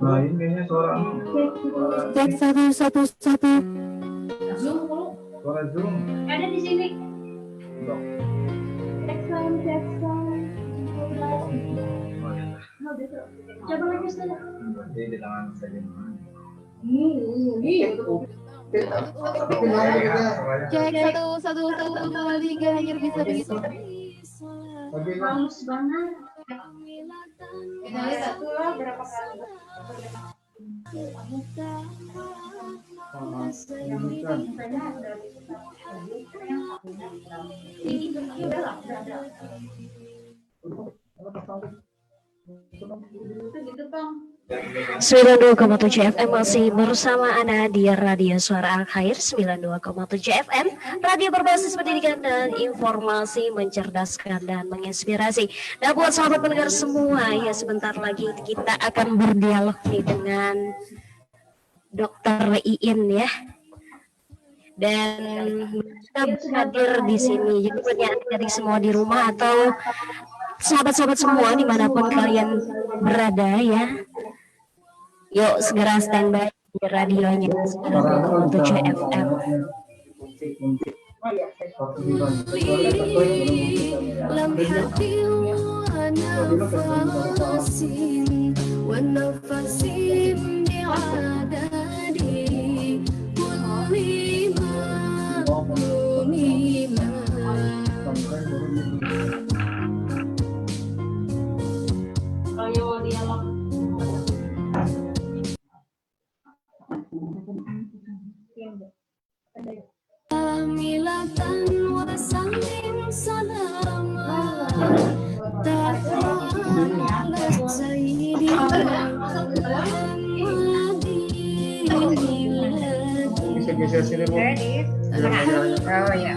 Nah ini kayaknya suara Cek 1 1 1. suara Zoom. Ada di sini. Jackson. Coba lagi sana. Jadi di tangan saja. Cek 1 1 1 2 3 hanya bisa begitu. Bagus banget. Kali satu lah berapa kali? Gitu Bang. 92,7 FM masih bersama Anda di Radio Suara Al Khair 92,7 FM, radio berbasis pendidikan dan informasi, mencerdaskan dan menginspirasi. Nah buat sahabat pendengar semua, ya sebentar lagi kita akan berdialog nih dengan Dr. Iin ya. Dan kita hadir di sini. Jadi punya adik-adik semua di rumah atau sahabat-sahabat semua dimanapun kalian berada ya. Yuk segera standby di radionya 92,7 FM. Milatan wa salim salama ta'ala sayyidina Bisa geser sini Bu. Oh ya.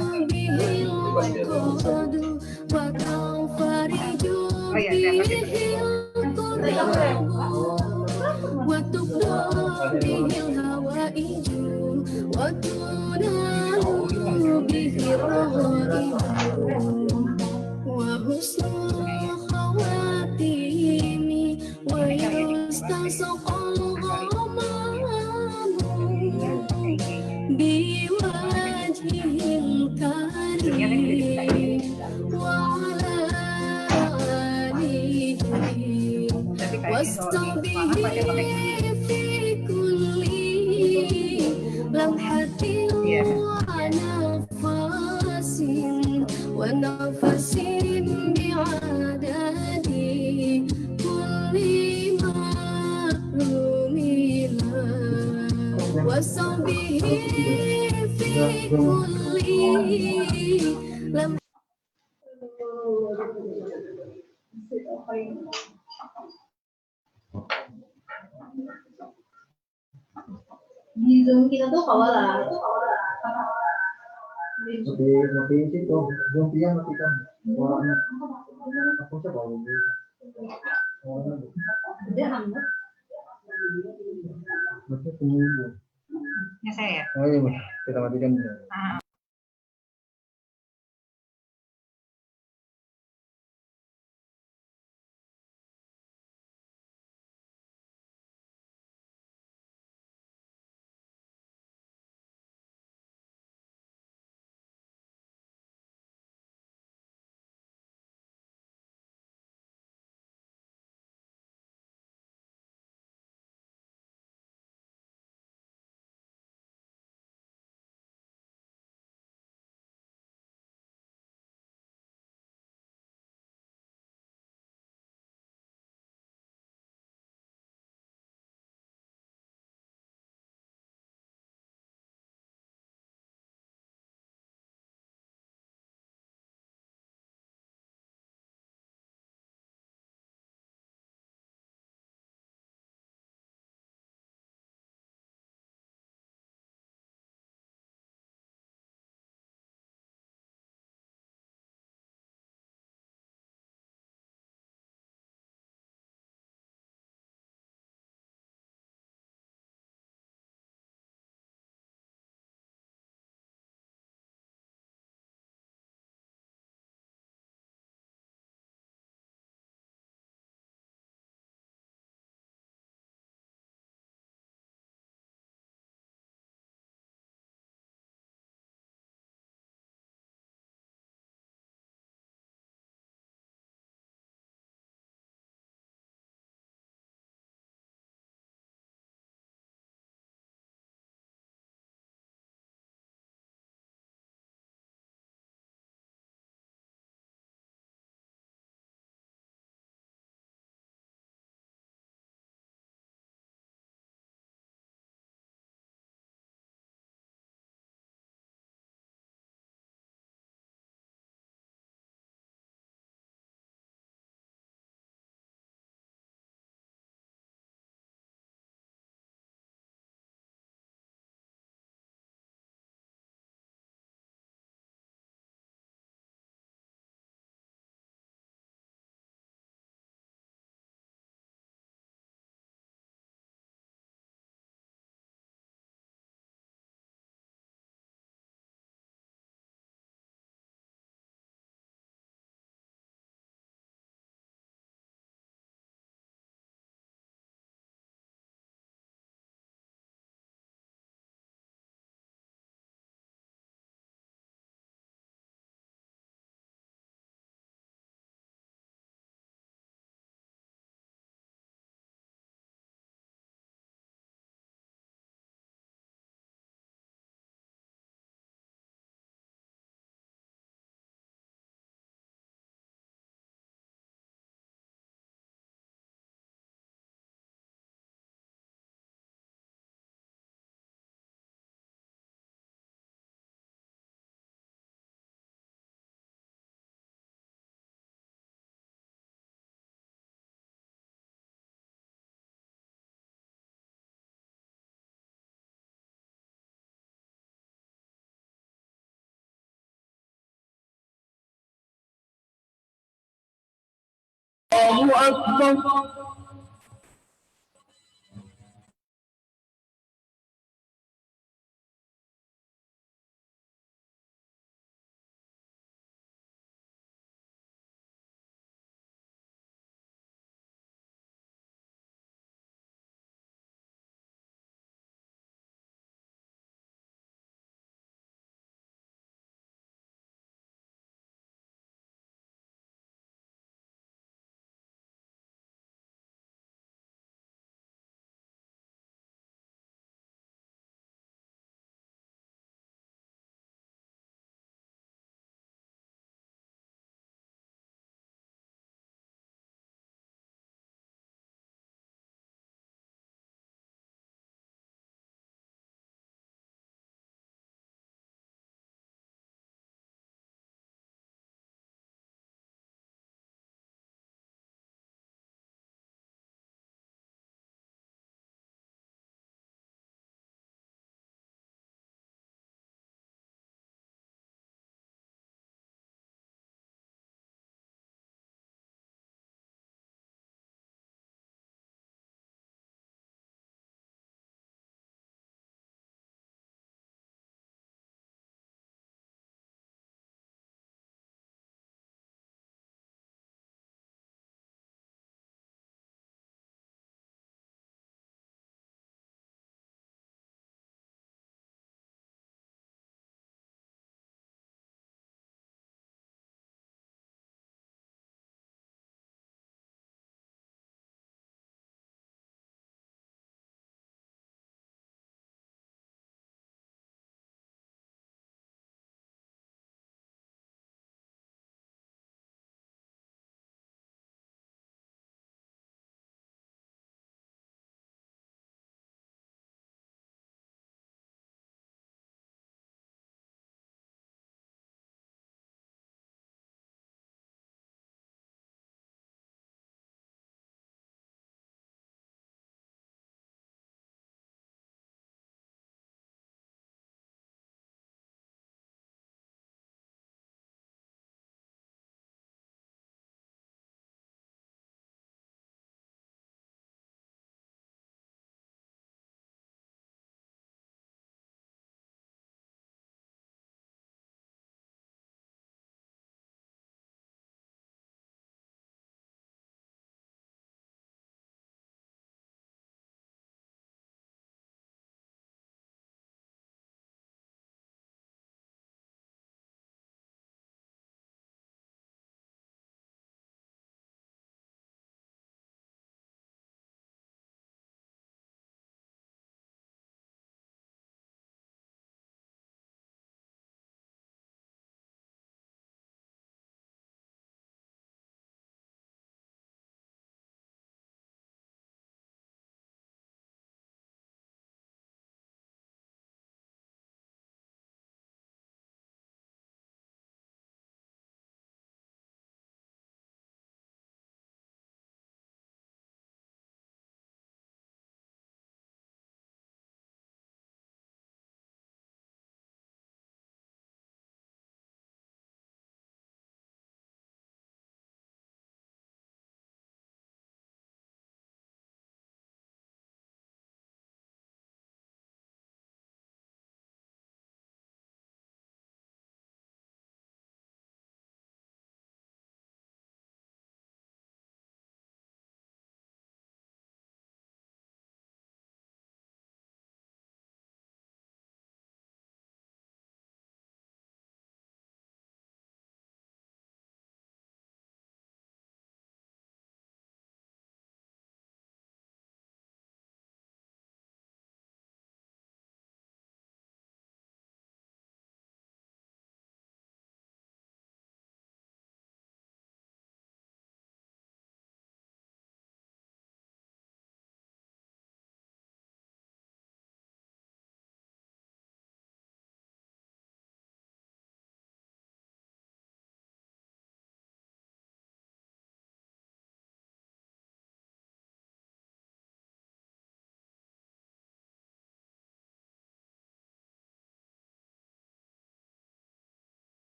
Di Zoom kita tuh kawalan. Matiin situ, Zoom dia matikan suaranya. Aku coba dulu. Udah amat. Masih tunggu. Ya saya. Oh iya, kita matikan. Allahu Akbar.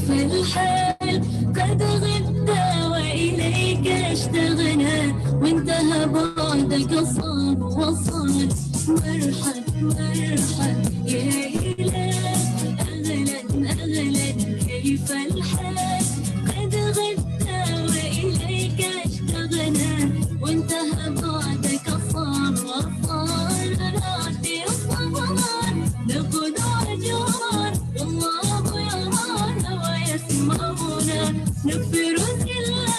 كيف الحال قد غبت وإليك اشتغنا وانتهى بعدك صار وصال مرحب مرحب يا هلال أغلى أغلى كيف الحال قد غبت وإليك اشتغنا وانتهى بعدك صار وصال نعطي الصبر نقود أجوار والله يرانا ويسمعنا نغفر الزلة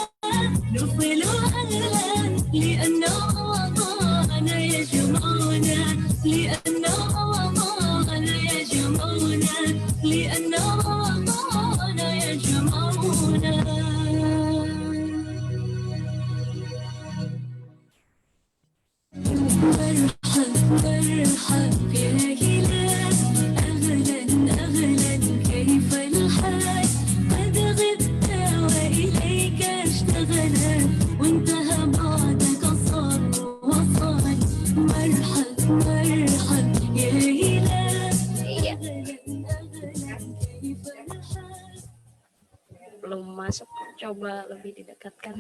نغفل أهلا لأن رمضان يجمعنا لأن رمضان يجمعنا لأن رمضان يجمعنا مرحب مرحب يا هلال أهلا أهلا كيف الحال قد غبت وإليك اشتغنا وانتهى بعدك صار وصال مرحب مرحب يا هلال أهلا أهلا كيف الحال. Belum masuk, coba lebih didekatkan.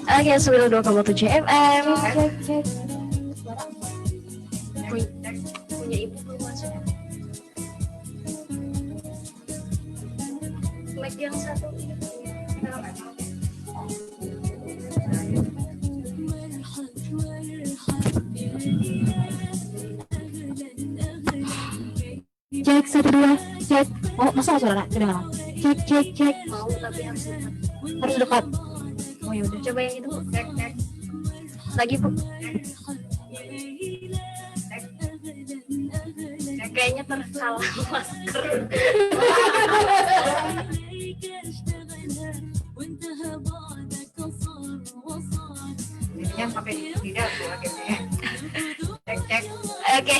Oke, 92,7 FM. Punya ibu belum masuk. Mic yang satu. Cek 1 2 cek. Oh, masa suara kedengaran? Cek cek cek. Mau tapi harus dekat. Harus dekat. Oh ya udah, coba yang itu. Cek cek. Lagi Bu. Kayaknya tersalah masker. Jadinya pakai tidak tuh akhirnya. Cek cek. Oke.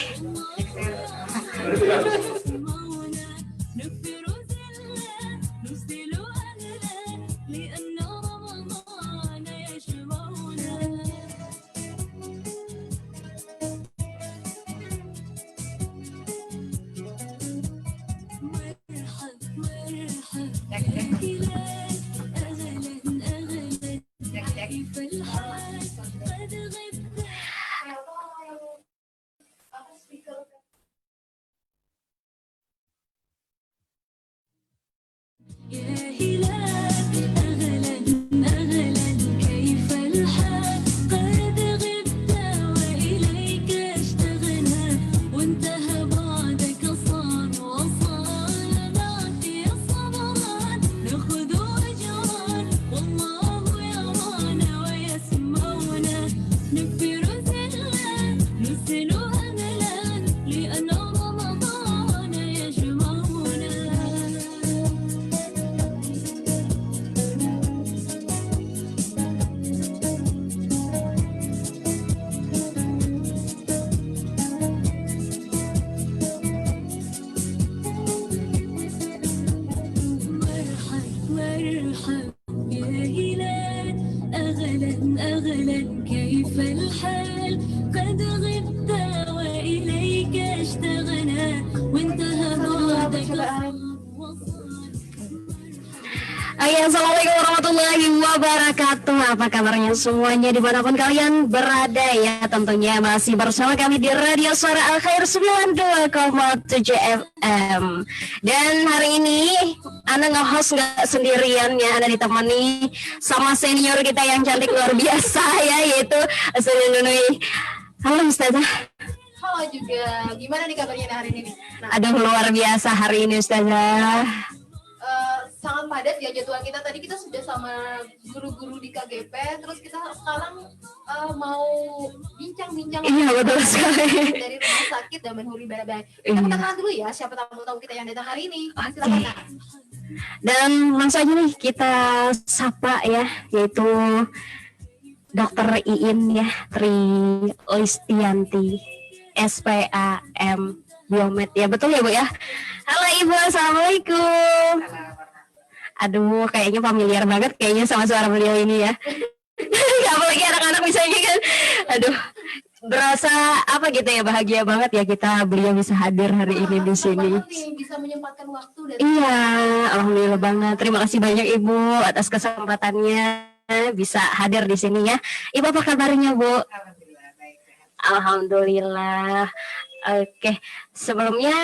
يا هلال أغلى أغلى كيف الحال قد غبت وإليك اشتغنا وانتهى بعدك صار وصال نعطي الصبرات نأخذ أجران والله يرانا ويسمعنا نغفر زلا نسل أملا لأن رمضان يجمعنا مرحب مرحب يا هلال أغلى أغلى كيف الحال قد غبت وإليك اشتغنا وانتهى بعدك Oke, assalamualaikum warahmatullahi wabarakatuh. Apa kabarnya semuanya dimanapun kalian berada ya? Tentunya masih bersama kami di Radio Suara Al Khair 92,7 FM. Dan hari ini Ana nge-host nggak sendirian ya, Ana ditemani sama senior kita yang cantik luar biasa ya, yaitu Ustazah Nunui. Halo Ustazah. Halo juga. Gimana nih kabarnya hari ini? Nah, Aduh, luar biasa hari ini Ustazah. sangat padat ya jadwal kita. Tadi kita sudah sama guru-guru di KGP, terus kita sekarang mau bincang-bincang Iya, betul sekali. dari rumah sakit Damenhuri Barabai. Kita kenalan dulu ya siapa tamu-tamu kita yang datang hari ini. Silakan. Nak. Dan langsung aja nih kita sapa ya, yaitu Dr. Iin ya, Tri Listianti, SPAM Biomed ya, betul ya Bu ya? Halo Ibu, Assalamualaikum. Aduh, kayaknya familiar banget kayaknya sama suara beliau ini ya. Apalagi anak-anak misalnya kan. Aduh, berasa apa gitu ya, bahagia banget ya kita beliau bisa hadir hari ini di sini. Banget nih, bisa menyempatkan waktu dan Iya, alhamdulillah banget. Terima kasih banyak Ibu atas kesempatannya bisa hadir di sini ya. Ibu apa kabarnya, Bu? Alhamdulillah baik. Sehat. Alhamdulillah. Oke, sebelumnya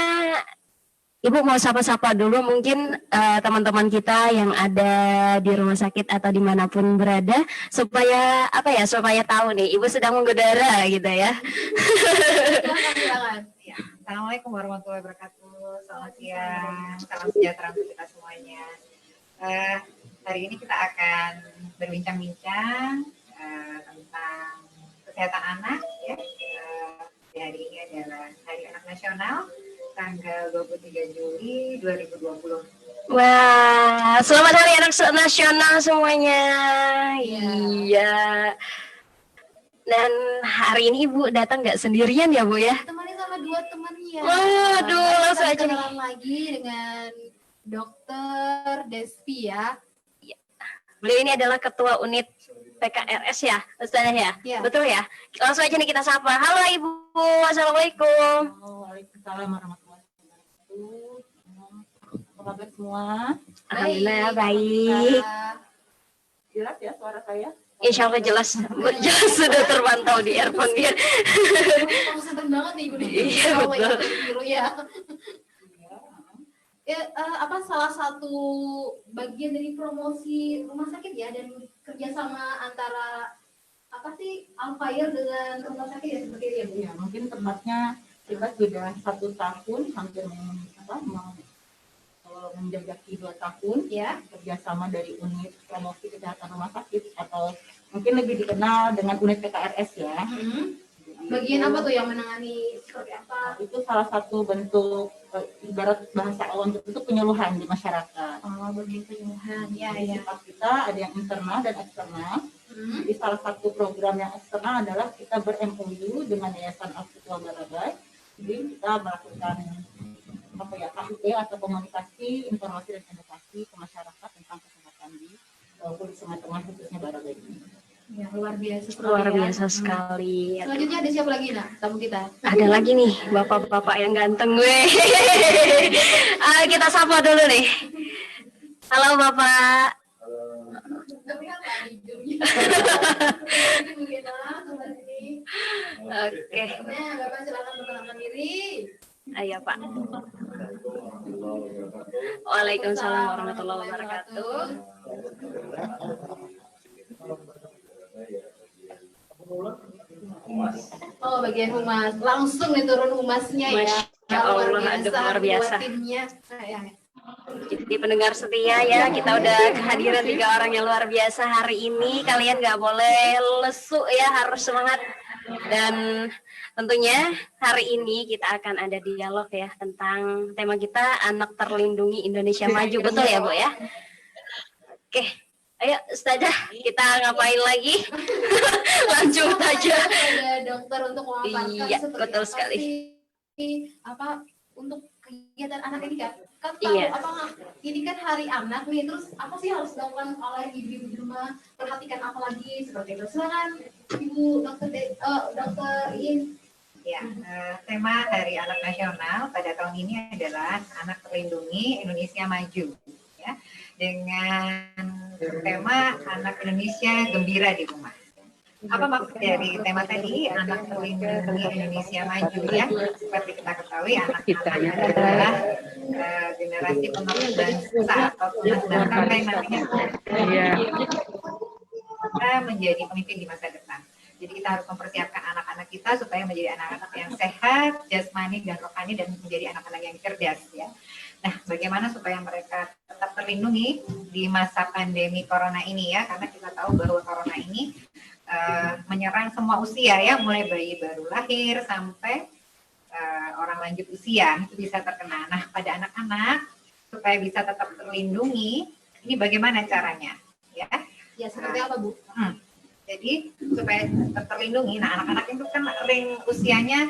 Ibu mau sapa-sapa dulu mungkin teman-teman kita yang ada di rumah sakit atau dimanapun berada supaya apa ya, supaya tahu nih Ibu sedang mengudara gitu ya. silakan. Ya. Assalamualaikum warahmatullahi wabarakatuh. Selamat siang. Salam sejahtera untuk kita semuanya. Hari ini kita akan berbincang-bincang tentang kesehatan anak. Ya. Hari ini adalah Hari Anak Nasional, tanggal 23 Juli 2020. Wah, selamat Hari Anak Nasional semuanya. Iya. Dan hari ini Ibu datang nggak sendirian ya, Bu ya? Temani sama dua temannya. Waduh, Mari langsung kita aja nih. kenalan lagi dengan Dokter Despi ya. Beliau ini adalah Ketua Unit PKRS ya, Ustazah ya? Iya. Betul ya? Langsung aja nih kita sapa. Halo Ibu, Assalamualaikum. Waalaikumsalam warahmatullahi wabarakatuh. Apa kabar semua? Alhamdulillah baik. Jelas ya suara saya? Insya Allah jelas, jelas sudah terpantau di earphone dia. Kamu seneng banget nih Ibu. Iya, Oh my betul. God, biru ya. Ya, apa salah satu bagian dari promosi rumah sakit ya dan kerjasama antara apa sih Alfire dengan rumah sakit ya seperti itu ya Bu? Ya, mungkin tempatnya kita sudah 1 tahun, hampir menjajaki 2 tahun Ya. kerjasama dari unit promosi kesehatan rumah sakit atau mungkin lebih dikenal dengan unit PKRS ya. Bagian apa tuh yang menangani seperti apa? Itu salah satu bentuk ibarat bahasa awam itu penyuluhan di masyarakat. Oh, bagian penyuluhan. Ya, Jadi ya. sifat kita ada yang internal dan eksternal. Jadi salah satu program yang eksternal adalah kita ber-MOU dengan Yayasan Al-Fatwa Barabai. Jadi kita melakukan apa ya, KUP atau komunikasi, informasi dan edukasi ke masyarakat tentang kesehatan di Pulau Sungai Tengah khususnya Barabai ini. Ya, luar biasa sekali. Luar ya. biasa sekali. Selanjutnya ada siapa lagi nah tamu kita? Ada lagi nih bapak-bapak yang ganteng gue. Kita sapa dulu nih. Halo Bapak. Tapi apa hidungnya? Oke. Nah, Bapak silakan perkenalkan diri. Ayo Pak. Waalaikumsalam warahmatullahi wabarakatuh. Oh, bagian humas. Langsung nih turun humasnya ya. Masya Allah, aduh, luar biasa. Buat timnya. Nah, ya. Jadi pendengar setia ya, kita udah kehadiran 3 orang yang luar biasa hari ini. Kalian nggak boleh lesu ya, harus semangat. Dan tentunya hari ini kita akan ada dialog ya tentang tema kita Anak Terlindungi Indonesia Maju, betul ya Bu ya? Oke, ayo Ustazah, kita ngapain lagi? Lanjut aja. Ada dokter untuk memaparkan Iya, seperti betul apa sekali. sih, apa untuk kegiatan anak ini kan tahu Iya. apa ini kan hari anak nih, terus apa sih harus dilakukan oleh ibu-ibu di rumah, perhatikan apa lagi seperti itu. Silakan Ibu Dokter In. Ya, tema Hari Anak Nasional pada tahun ini adalah Anak Terlindungi Indonesia Maju, ya, dengan tema Anak Indonesia Gembira di Rumah. Apa maksud dari tema tadi, Anak Terlindungi Indonesia Maju ya? Seperti kita ketahui, anak-anak adalah generasi penerus bangsa atau penerus bangsa yang nantinya kita menjadi pemimpin di masa depan. Jadi kita harus mempersiapkan anak-anak kita supaya menjadi anak-anak yang sehat, jasmani dan rohani, dan menjadi anak-anak yang cerdas ya. Nah, bagaimana supaya mereka tetap terlindungi di masa pandemi corona ini ya? Karena kita tahu bahwa corona ini menyerang semua usia ya, mulai bayi baru lahir sampai orang lanjut usia itu bisa terkena. Nah, pada anak-anak supaya bisa tetap terlindungi, ini bagaimana caranya? Ya, Ya, seperti apa Bu? Jadi supaya tetap terlindungi. Nah, anak-anak itu kan ring usianya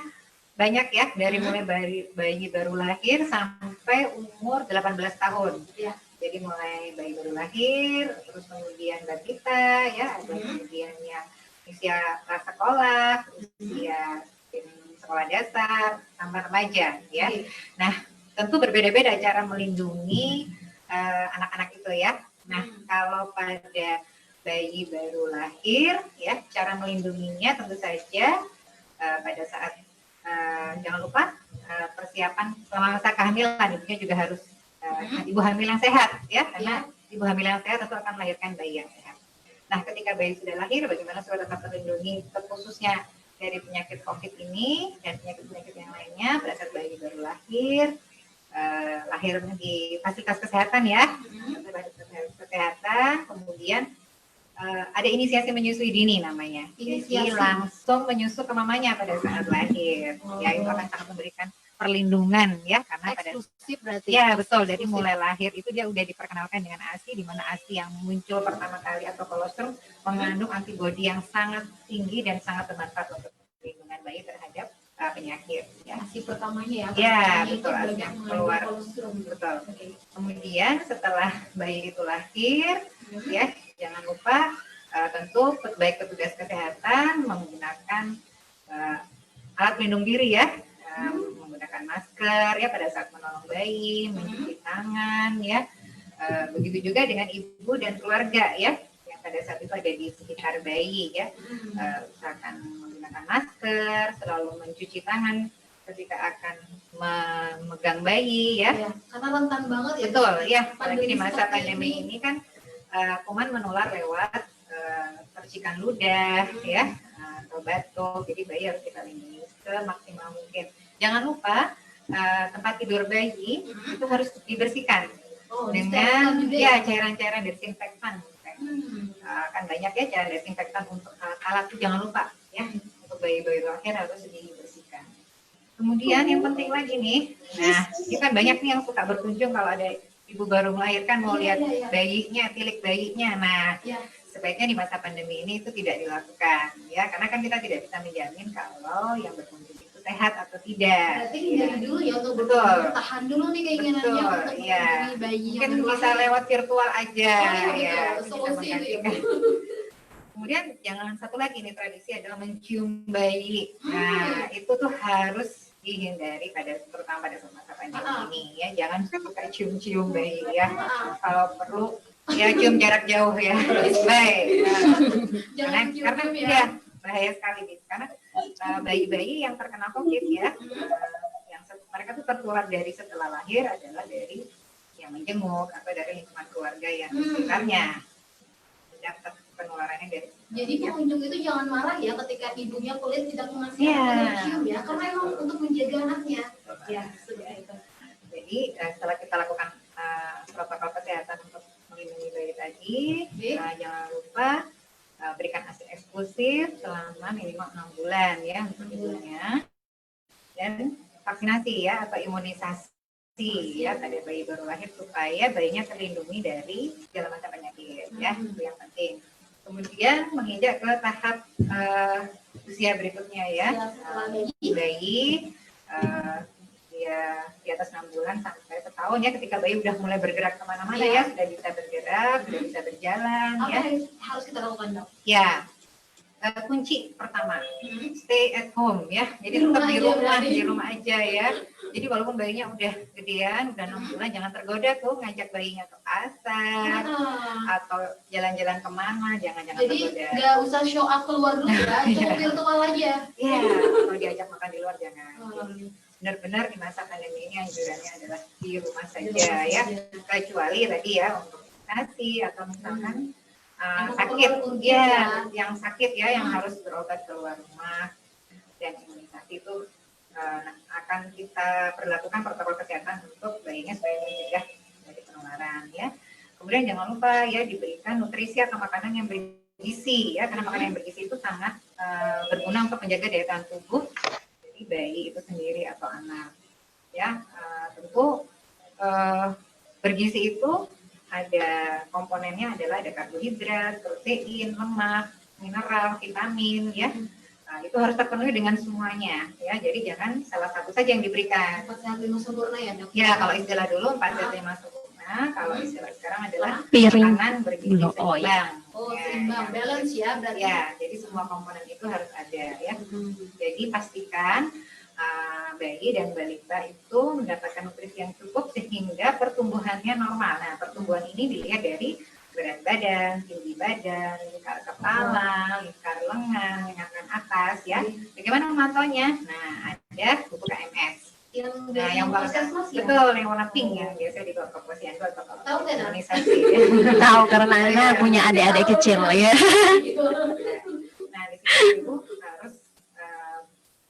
banyak ya, dari mulai bayi baru lahir sampai umur 18 tahun. Ya. Jadi mulai bayi baru lahir, terus kemudian balita ya, ada kemudian yang usia prasekolah, usia sekolah dasar, sampai remaja ya. Nah, tentu berbeda-beda cara melindungi anak-anak itu ya. Nah, kalau pada bayi baru lahir ya, cara melindunginya tentu saja pada saat jangan lupa persiapan selama masa kehamilan, ibunya juga harus ibu hamil yang sehat ya, karena ibu hamil yang sehat tentu akan melahirkan bayi yang sehat. Nah, ketika bayi sudah lahir, bagaimana supaya tetap terlindungi khususnya dari penyakit COVID ini dan penyakit-penyakit yang lainnya pada saat bayi baru lahir, lahirnya di fasilitas kesehatan ya, fasilitas kesehatan, kemudian ada inisiasi menyusui dini namanya. Jadi langsung menyusu ke mamanya pada saat lahir. Ya, itu akan sangat memberikan perlindungan ya, karena Eksklusif berarti. ya betul, dari mulai lahir itu dia udah diperkenalkan dengan ASI, di mana ASI yang muncul pertama kali atau kolostrum mengandung antibodi yang sangat tinggi dan sangat bermanfaat untuk perlindungan bayi terhadap penyakit ya. ASI pertamanya ya. Ya, itu betul, banyak yang mengandung keluar. kolostrum. Betul. Kemudian setelah bayi itu lahir ya, jangan lupa tentu baik petugas kesehatan menggunakan alat pelindung diri ya, menggunakan masker ya pada saat menolong bayi, mencuci tangan ya. Begitu juga dengan ibu dan keluarga ya, yang pada saat itu ada di sekitar bayi ya. Usahakan menggunakan masker, selalu mencuci tangan ketika akan memegang bayi ya. Karena rentan banget ya. Betul ya, apalagi di masa seperti pandemi ini kan kuman menular lewat percikan ludah ya, atau batuk. Jadi bayi harus kita lindungi semaksimal mungkin. Jangan lupa tempat tidur bayi itu harus dibersihkan dengan ya cairan-cairan desinfektan. Kan banyak ya cairan desinfektan untuk alat itu, jangan lupa ya, untuk bayi-bayi lahir harus dibersihkan. Kemudian yang penting lagi nih, nah ini kan banyak nih yang suka berkunjung kalau ada ibu baru melahirkan mau lihat bayinya, tilik bayinya. Nah, sebaiknya di masa pandemi ini itu tidak dilakukan ya, karena kan kita tidak bisa menjamin kalau yang berkunjung itu sehat atau tidak. Berarti hindari dulu ya untuk bertahan dulu nih keinginannya untuk mengunjungi bayi yang mungkin bisa lewat virtual aja ya. Solusi itu ya. Kemudian jangan satu lagi nih tradisi adalah mencium bayi. Nah, itu tuh harus dihindari terutama pada masa pandemi ini ya. Jangan suka cium-cium bayi ya. Kalau perlu ya cium jarak jauh ya. Baik. Karena ya bahaya sekali karena bayi-bayi yang terkena COVID ya, yang mereka tuh tertular dari setelah lahir adalah dari yang menjenguk atau dari lingkungan keluarga yang di sekitarnya. Dapat penularannya dari. Jadi pengunjung itu jangan marah ya ketika ibunya kulit tidak mengasih cium ya, karena emang untuk menjaga anaknya. Ya, sudah itu. Jadi setelah kita lakukan protokol kesehatan untuk melindungi bayi tadi, jangan lupa berikan ASI eksklusif selama minimal 6 bulan ya untuk ibunya, dan vaksinasi ya atau imunisasi ya pada bayi baru lahir supaya bayinya terlindungi dari segala macam penyakit ya, itu yang penting. Kemudian menginjak ke tahap usia berikutnya ya, bayi ya di atas 6 bulan sampai setahun ya, ketika bayi udah mulai bergerak kemana-mana ya, sudah bisa bergerak, sudah bisa berjalan. Apa ya. yang harus kita lakukan dok? Ya, kunci pertama, stay at home ya, jadi tetap di rumah aja ya. Jadi walaupun bayinya udah gedean, udah 6 bulan, jangan tergoda tuh ngajak bayinya ke pasar atau jalan-jalan kemana, jangan jadi tergoda. Jadi nggak usah show up keluar dulu ya, cukup virtual aja. Iya, kalau diajak makan di luar jangan. Benar-benar di masa pandemi ini anjurannya adalah di rumah saja ya, kecuali tadi ya untuk vaksinasi atau misalkan sakit ya, yang sakit ya, yang harus berobat keluar rumah, dan imunisasi itu akan kita perlakukan protokol kesehatan untuk bayinya supaya mencegah dari penularan ya. Kemudian jangan lupa ya diberikan nutrisi atau makanan yang bergizi ya, karena makanan yang bergizi itu sangat berguna untuk menjaga daya tahan tubuh dari bayi itu sendiri atau anak ya. Tentu bergizi itu ada komponennya adalah ada karbohidrat, protein, lemak, mineral, vitamin ya. Nah, itu harus terpenuhi dengan semuanya ya. Jadi jangan salah satu saja yang diberikan. 4 sehat 5 sempurna ya dok? Ya, kalau istilah dulu 4 sehat 5 sempurna, kalau istilah sekarang adalah Piring. makanan bergizi seimbang. Oh, ya. seimbang, balance ya berarti. Ya, jadi semua komponen itu harus ada ya. Jadi pastikan bayi dan balita itu mendapatkan nutrisi yang cukup sehingga pertumbuhannya normal. Nah, pertumbuhan ini dilihat dari berat badan, tinggi badan, lingkar kepala, lingkar lengan, lingkaran atas ya. Bagaimana memantaunya? Nah, ada buku KMS. Yang warna betul, yang warna pink yang biasa dibawa ke posyandu atau ke Tahu nggak, Nak? organisasi. Tahu karena Ana punya adik-adik kecil ya. Nah, di situ ibu harus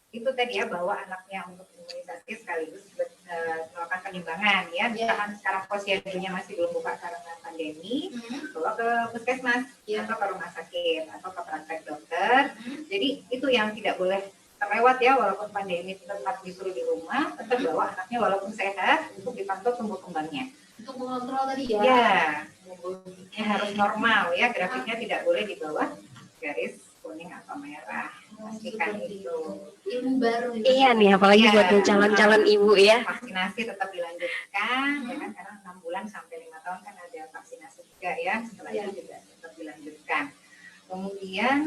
itu tadi ya, bawa anaknya untuk imunisasi sekaligus melakukan penimbangan ya. Misalkan sekarang posyandunya masih belum buka karena pandemi, bawa ke puskesmas atau ke rumah sakit atau ke praktek dokter. Jadi itu yang tidak boleh terlewat ya, walaupun pandemi tetap disuruh di rumah, tetap bawa anaknya walaupun sehat untuk dipantau tumbuh kembangnya. Untuk mengontrol tadi ya. Ya, tumbuhnya harus normal ya, grafiknya tidak boleh di bawah garis kuning atau merah. Pastikan itu. Ilmu baru. Iya nih, apalagi Iya. buat yang calon-calon ibu ya. Vaksinasi tetap dilanjutkan, ya kan, karena 6 bulan sampai 5 tahun kan ada vaksinasi juga ya, setelah itu juga tetap dilanjutkan. Kemudian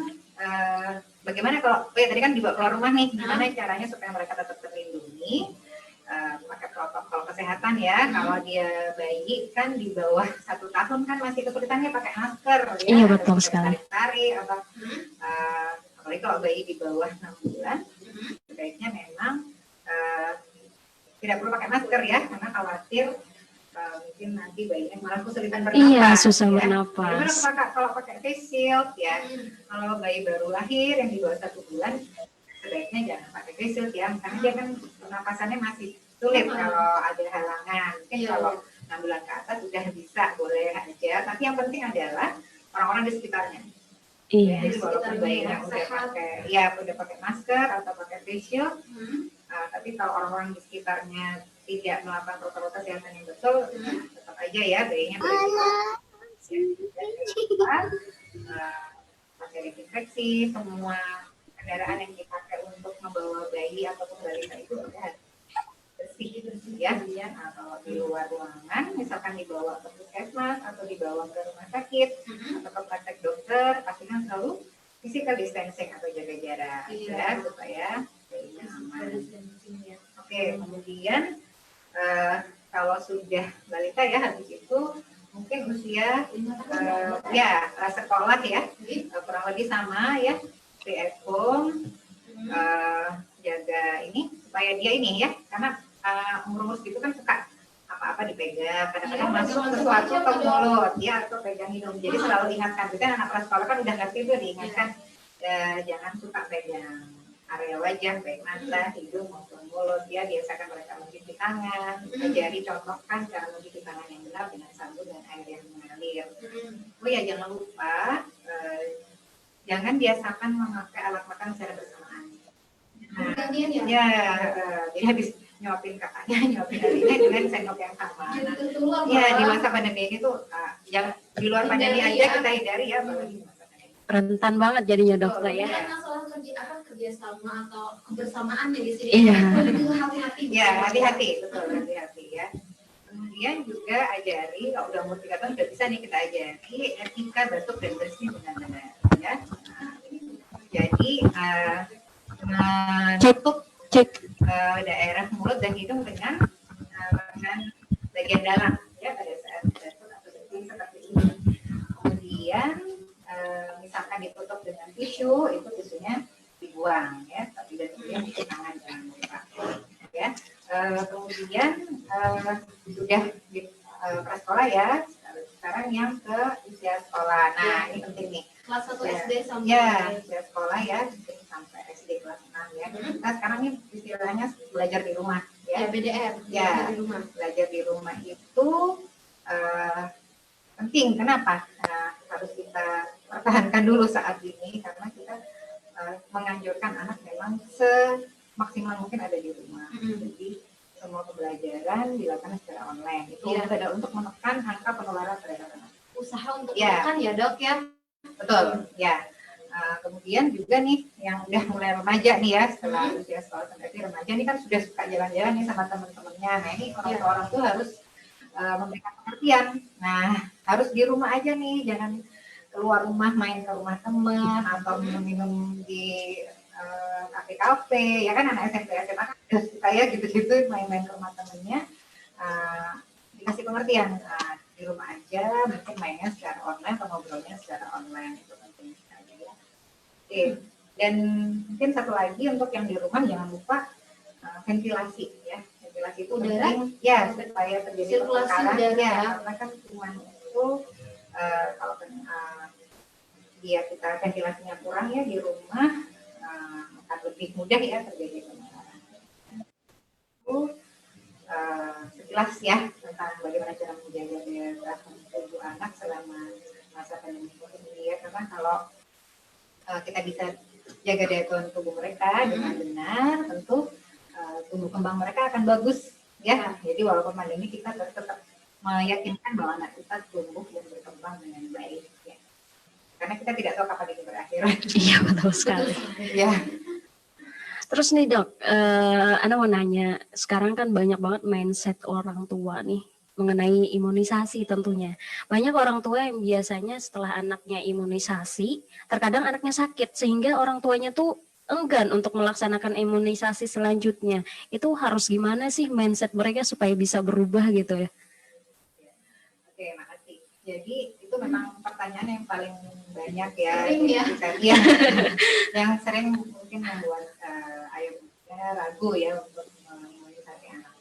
bagaimana kalau tadi kan dibawa keluar rumah nih, gimana caranya supaya mereka tetap terlindungi? Pakai protokol kesehatan ya. Kalau dia bayi kan di bawah 1 tahun kan masih kesulitannya pakai masker ya. Iya, betul sekali. Tarik atau apalagi kalau bayi di bawah 6 bulan, sebaiknya memang tidak perlu pakai masker ya, karena khawatir mungkin nanti bayinya malah kesulitan bernapas. Iya, susah ya. bernapas. Gimana kalau pakai face shield ya? Kalau bayi baru lahir yang di bawah 1 bulan, sebaiknya jangan pakai face shield ya, karena dia kan pernapasannya masih sulit kalau ada halangan. Mungkin kalau 6 bulan ke atas sudah bisa, boleh aja. Tapi yang penting adalah orang-orang di sekitarnya. Iya. Jadi walaupun bayinya udah pakai masker atau pakai face shield, tapi kalau orang-orang di sekitarnya tidak melakukan protokol kesehatan yang betul, tetap aja ya bayinya pakai desinfeksi. Semua kendaraan yang dipakai untuk membawa bayi ataupun balita itu ada bersih ya, atau di luar ruangan, misalkan dibawa ke puskesmas atau dibawa ke rumah sakit atau ke praktek dokter, pastikan selalu physical distancing atau jaga jarak ya, supaya bayinya aman. Oke, kemudian kalau sudah balita ya, habis itu mungkin usia sekolah ya, kurang lebih sama ya, stay at home, jaga ini supaya dia ini ya, karena umur segitu kan suka apa-apa dipegang, kadang-kadang masuk sesuatu ke mulut ya, atau pegang hidung. Jadi selalu ingatkan, kita anak sekolah kan udah ngerti tuh, diingatkan jangan suka pegang area wajah, baik mata, hidung maupun mulut ya. Biasakan mereka mencuci tangan, ajari, contohkan cara mencuci tangan yang benar dengan sabun dan air yang mengalir. Oh ya, jangan lupa jangan biasakan memakai alat makan secara bersamaan. Jadi habis nyuapin kakaknya, nyuapin adiknya dengan sendok yang sama. Ya, di masa pandemi ini tuh yang di luar pandemi aja kita hindari ya, apalagi di masa pandemi. Rentan banget jadinya dokter ya. Masalah kerjasama atau kebersamaan ya di sini. Iya. Hati-hati. Ya, hati-hati, betul, hati-hati ya. Kemudian juga ajari, kalau udah umur 3 tahun udah bisa nih kita ajari etika batuk dan bersin dengan benar ya. Jadi Cek daerah mulut dan hidung dengan bagian dalam ya, pada saat batuk atau bersin seperti ini. Kemudian misalkan ditutup dengan tisu, itu tisunya dibuang ya, tapi dan kemudian cuci tangan jangan lupa ya. Kemudian sudah di prasekolah ya, sekarang yang ke usia sekolah. Nah, ini penting nih, Kelas 1 SD sampai ya usia sekolah ya, sampai SD kelas 6 ya. Nah, sekarang ini istilahnya belajar di rumah ya, BDR ya, di rumah. belajar di rumah itu penting. Kenapa? Harus kita pertahankan dulu saat ini, karena kita menganjurkan anak memang semaksimal mungkin ada di rumah. Jadi semua pembelajaran dilakukan secara online. Itu adalah untuk menekan angka penularan terhadap anak. Usaha untuk menekan ya dok ya. Betul ya. Kemudian juga nih yang udah mulai remaja nih ya, setelah usia sekolah sampai remaja ini kan sudah suka jalan-jalan nih sama teman-temannya. Nah, ini orang tuh harus memberikan pengertian. Nah, harus di rumah aja nih, jangan keluar rumah main ke rumah teman atau minum di kafe-kafe, ya kan anak SMP SMA kan suka ya gitu-gitu main-main ke rumah temennya, dikasih pengertian di rumah aja, mungkin mainnya secara online atau ngobrolnya secara online, itu penting sekali ya. Oke, dan mungkin satu lagi untuk yang di rumah jangan lupa ventilasi ya, ventilasi itu udara penting ya supaya terjadi sirkulasi pertukaran udara ya, ya. karena kan kuman itu kalau dia kita ventilasinya kurang ya di rumah akan lebih mudah ya terjadi penularan. Itu sekilas ya tentang bagaimana cara menjaga daya tahan tubuh anak selama masa pandemi ini ya, karena kalau kita bisa jaga daya tahan tubuh mereka dengan benar, tentu tumbuh kembang mereka akan bagus ya. Jadi walaupun pandemi kita tetap meyakinkan bahwa anak kita tumbuh dan berkembang dengan baik ya. Karena kita tidak tahu kapan ini berakhir. Iya, betul sekali. Ya. Terus nih dok, Ana mau nanya, sekarang kan banyak banget mindset orang tua nih mengenai imunisasi tentunya. Banyak orang tua yang biasanya setelah anaknya imunisasi, terkadang anaknya sakit, sehingga orang tuanya tuh enggan untuk melaksanakan imunisasi selanjutnya. Itu harus gimana sih mindset mereka supaya bisa berubah gitu ya? Oke, makasih. Jadi itu memang pertanyaan yang paling banyak ya. Sering ya. Ya. Yang sering mungkin membuat ayah bunda ragu ya untuk mengimunisasi anak.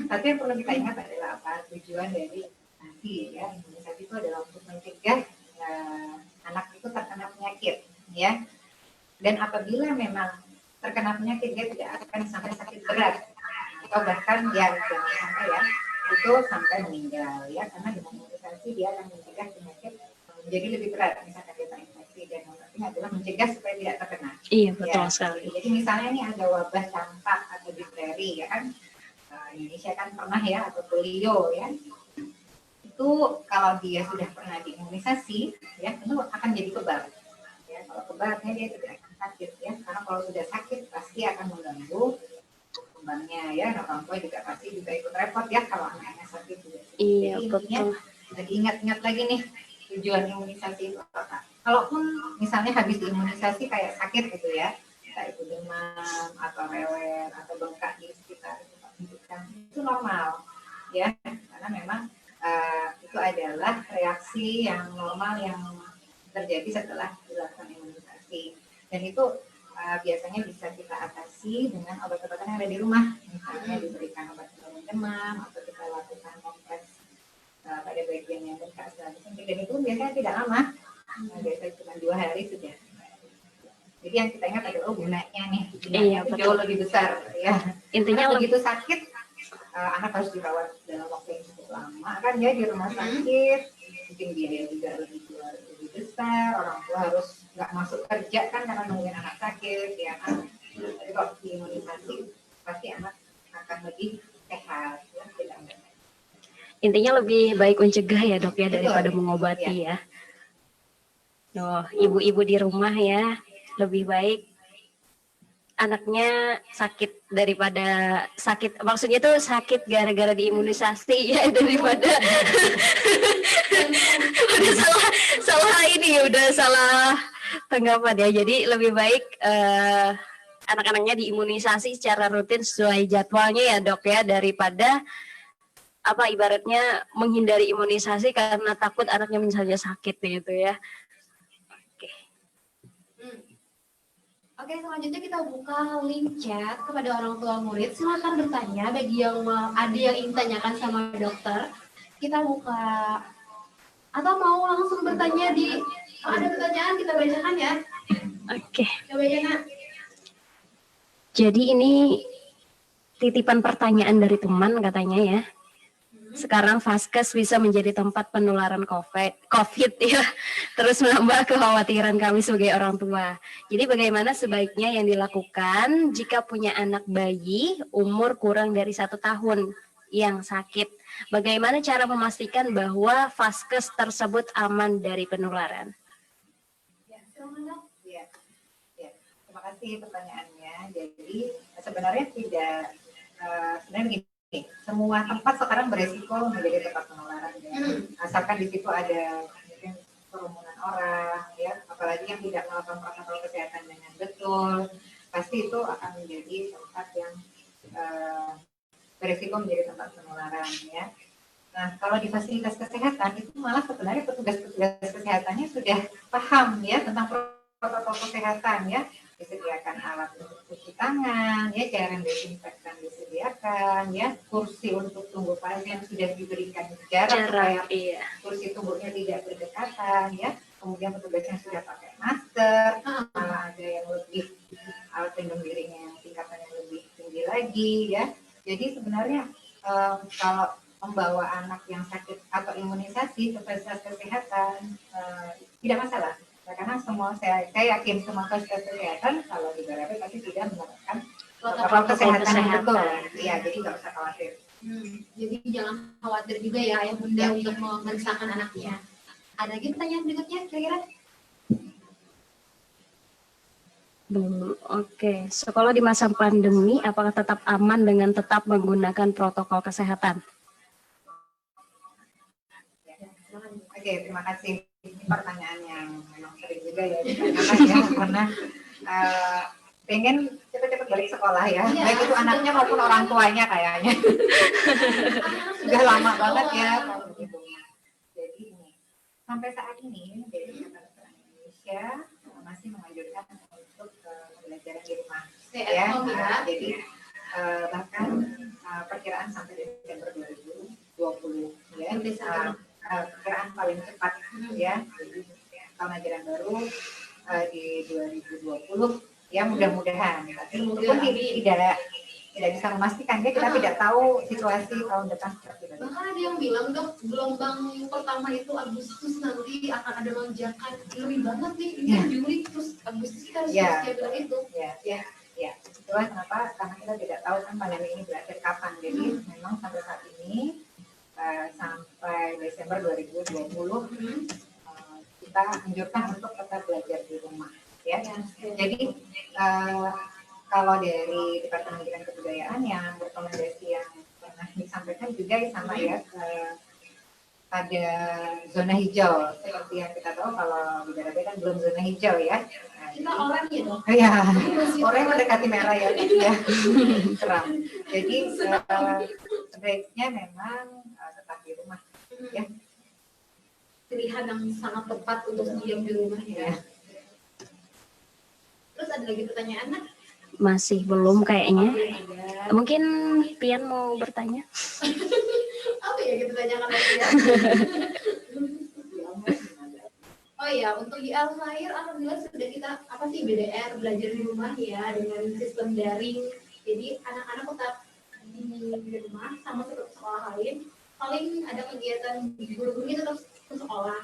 Tapi yang perlu kita ingat adalah apa tujuan dari imunisasi ya. Imunisasi itu adalah untuk mencegah anak itu terkena penyakit ya. Dan apabila memang terkena penyakit dia tidak akan sampai sakit berat atau bahkan ya jangan sampai ya itu sampai meninggal ya, karena dengan imunisasi dia akan mencegah penyakit menjadi lebih berat, misalkan dia terinfeksi, dan yang penting adalah mencegah supaya tidak terkena. Iya betul Ya, sekali. jadi misalnya ini ada wabah campak atau difteri ya kan, Indonesia kan pernah ya, atau polio ya, itu kalau dia sudah pernah diimunisasi ya tentu akan jadi kebal ya. Kalau kebalnya dia tidak akan sakit ya, karena kalau sudah sakit pasti akan mengganggu kembangnya ya. Nah, orang tua juga pasti juga ikut repot ya kalau anaknya sakit juga. Iya Jadi betul. lagi ingat-ingat lagi nih tujuan imunisasi itu apa. Kalaupun misalnya habis diimunisasi kayak sakit gitu ya, entah itu demam atau rewel atau bengkak di sekitar tempat pendidikan, itu normal ya, karena memang itu adalah reaksi yang normal yang terjadi setelah dilakukan imunisasi, dan itu biasanya bisa kita atasi dengan obat-obatan yang ada di rumah, misalnya diberikan obat penurun demam atau kita lakukan kompres pada bagian yang bengkak dan itu biasanya tidak lama, biasanya cuma 2 hari sudah. Jadi yang kita ingat adalah gunanya nih, gunanya itu jauh lebih besar ya. Intinya begitu sakit anak harus dirawat dalam waktu yang cukup lama kan ya di rumah sakit, mungkin biaya juga lebih besar, orang tua harus nggak masuk kerja kan karena nungguin anak sakit ya kan. Jadi kalau imunisasi pasti anak akan lebih sehat ya, tidak enggak. Intinya lebih baik mencegah ya dok ya daripada mengobati ya. Loh, ibu-ibu di rumah ya lebih baik anaknya sakit daripada sakit, maksudnya tuh sakit gara-gara diimunisasi ya daripada udah salah ini, udah salah tanggapan ya. Jadi lebih baik anak-anaknya diimunisasi secara rutin sesuai jadwalnya ya dok ya, daripada apa ibaratnya menghindari imunisasi karena takut anaknya misalnya sakit gitu ya. Oke, selanjutnya kita buka link chat kepada orang tua murid. Silakan bertanya bagi yang ada yang ingin tanyakan sama dokter. Kita buka atau mau langsung bertanya di ada pertanyaan kita bacakan ya. Oke. Coba ya nak. Jadi ini titipan pertanyaan dari teman katanya ya. Sekarang Vaskes bisa menjadi tempat penularan COVID ya, terus menambah kekhawatiran kami sebagai orang tua. Jadi bagaimana sebaiknya yang dilakukan jika punya anak bayi umur kurang dari 1 tahun yang sakit? Bagaimana cara memastikan bahwa Vaskes tersebut aman dari penularan? Ya, terima kasih pertanyaannya. Jadi sebenarnya tidak, sebenarnya begini. Semua tempat sekarang beresiko menjadi tempat penularan ya. Asalkan di situ ada mungkin kerumunan orang yang tidak melakukan protokol kesehatan dengan betul, pasti itu akan menjadi tempat yang berisiko menjadi tempat penularan ya. Nah, kalau di fasilitas kesehatan itu malah sebenarnya petugas-petugas kesehatannya sudah paham ya tentang protokol kesehatan ya, disediakan alat untuk cuci tangan, ya cairan desinfektan disediakan, ya kursi untuk tunggu pasien sudah diberikan jarak supaya kursi tunggunya tidak berdekatan, ya. Kemudian petugasnya sudah pakai masker, malah ada yang lebih alat pelindung dirinya yang tingkatannya lebih tinggi lagi, ya. Jadi sebenarnya kalau membawa anak yang sakit atau imunisasi ke fasilitas kesehatan tidak masalah. Nah, karena saya yakin semua fasilitas kesehatan kalau di BRP pasti sudah menerapkan protokol kesehatan yang betul. Iya, jadi nggak usah khawatir. Jadi jangan khawatir juga ya ayah bunda untuk memeriksakan anaknya. Ada lagi pertanyaan berikutnya kira-kira? Belum. Oke. Sekolah di masa pandemi apakah tetap aman dengan tetap menggunakan protokol kesehatan? Oke, terima kasih. Ini pertanyaan yang memang sering juga ya ditanyakan ya, karena pengen cepat-cepat balik sekolah ya, baik itu anaknya maupun orang tuanya kayaknya. Sudah lama banget ya kalau begitu. Jadi ini, sampai saat ini dari Ikatan Indonesia masih menganjurkan untuk pembelajaran di rumah. Ya, jadi bahkan perkiraan sampai Desember 2020 ya. Perkiraan paling cepat ya, jadi tahun ajaran baru di 2020 ya, mudah-mudahan. Tapi meskipun tidak bisa memastikan ya, kita tidak tahu situasi tahun depan seperti apa. Bahkan ada yang bilang dok, gelombang pertama itu Agustus nanti akan ada lonjakan lebih banget nih, ini Juli terus Agustus kita harus siap bilang itu. Ya. Itulah kenapa, karena kita tidak tahu kan pandemi ini berakhir kapan. Jadi memang sampai saat ini sampai Desember 2020 kita anjurkan untuk tetap belajar di rumah ya. Jadi kalau dari Departemen Pendidikan Kebudayaan yang rekomendasi yang pernah disampaikan juga sama ya, ada zona hijau seperti yang kita tahu. Kalau di BRP kan belum zona hijau ya. Kita oranye dong. Iya, oranye mendekati merah ya. Terang. Jadi sebaiknya memang tetap di rumah ya. Pilihan yang sangat tepat untuk diam di rumah ya. Terus ada lagi pertanyaan nak? Masih belum kayaknya. Mungkin Pian mau bertanya? Apa ya kita tanyakan lagi ya? Oh ya, untuk di Al-Khair alhamdulillah sudah kita BDR belajar di rumah ya dengan sistem daring. Jadi anak-anak tetap di rumah sama seperti sekolah lain. Paling ada kegiatan guru-gurunya tetap ke sekolah.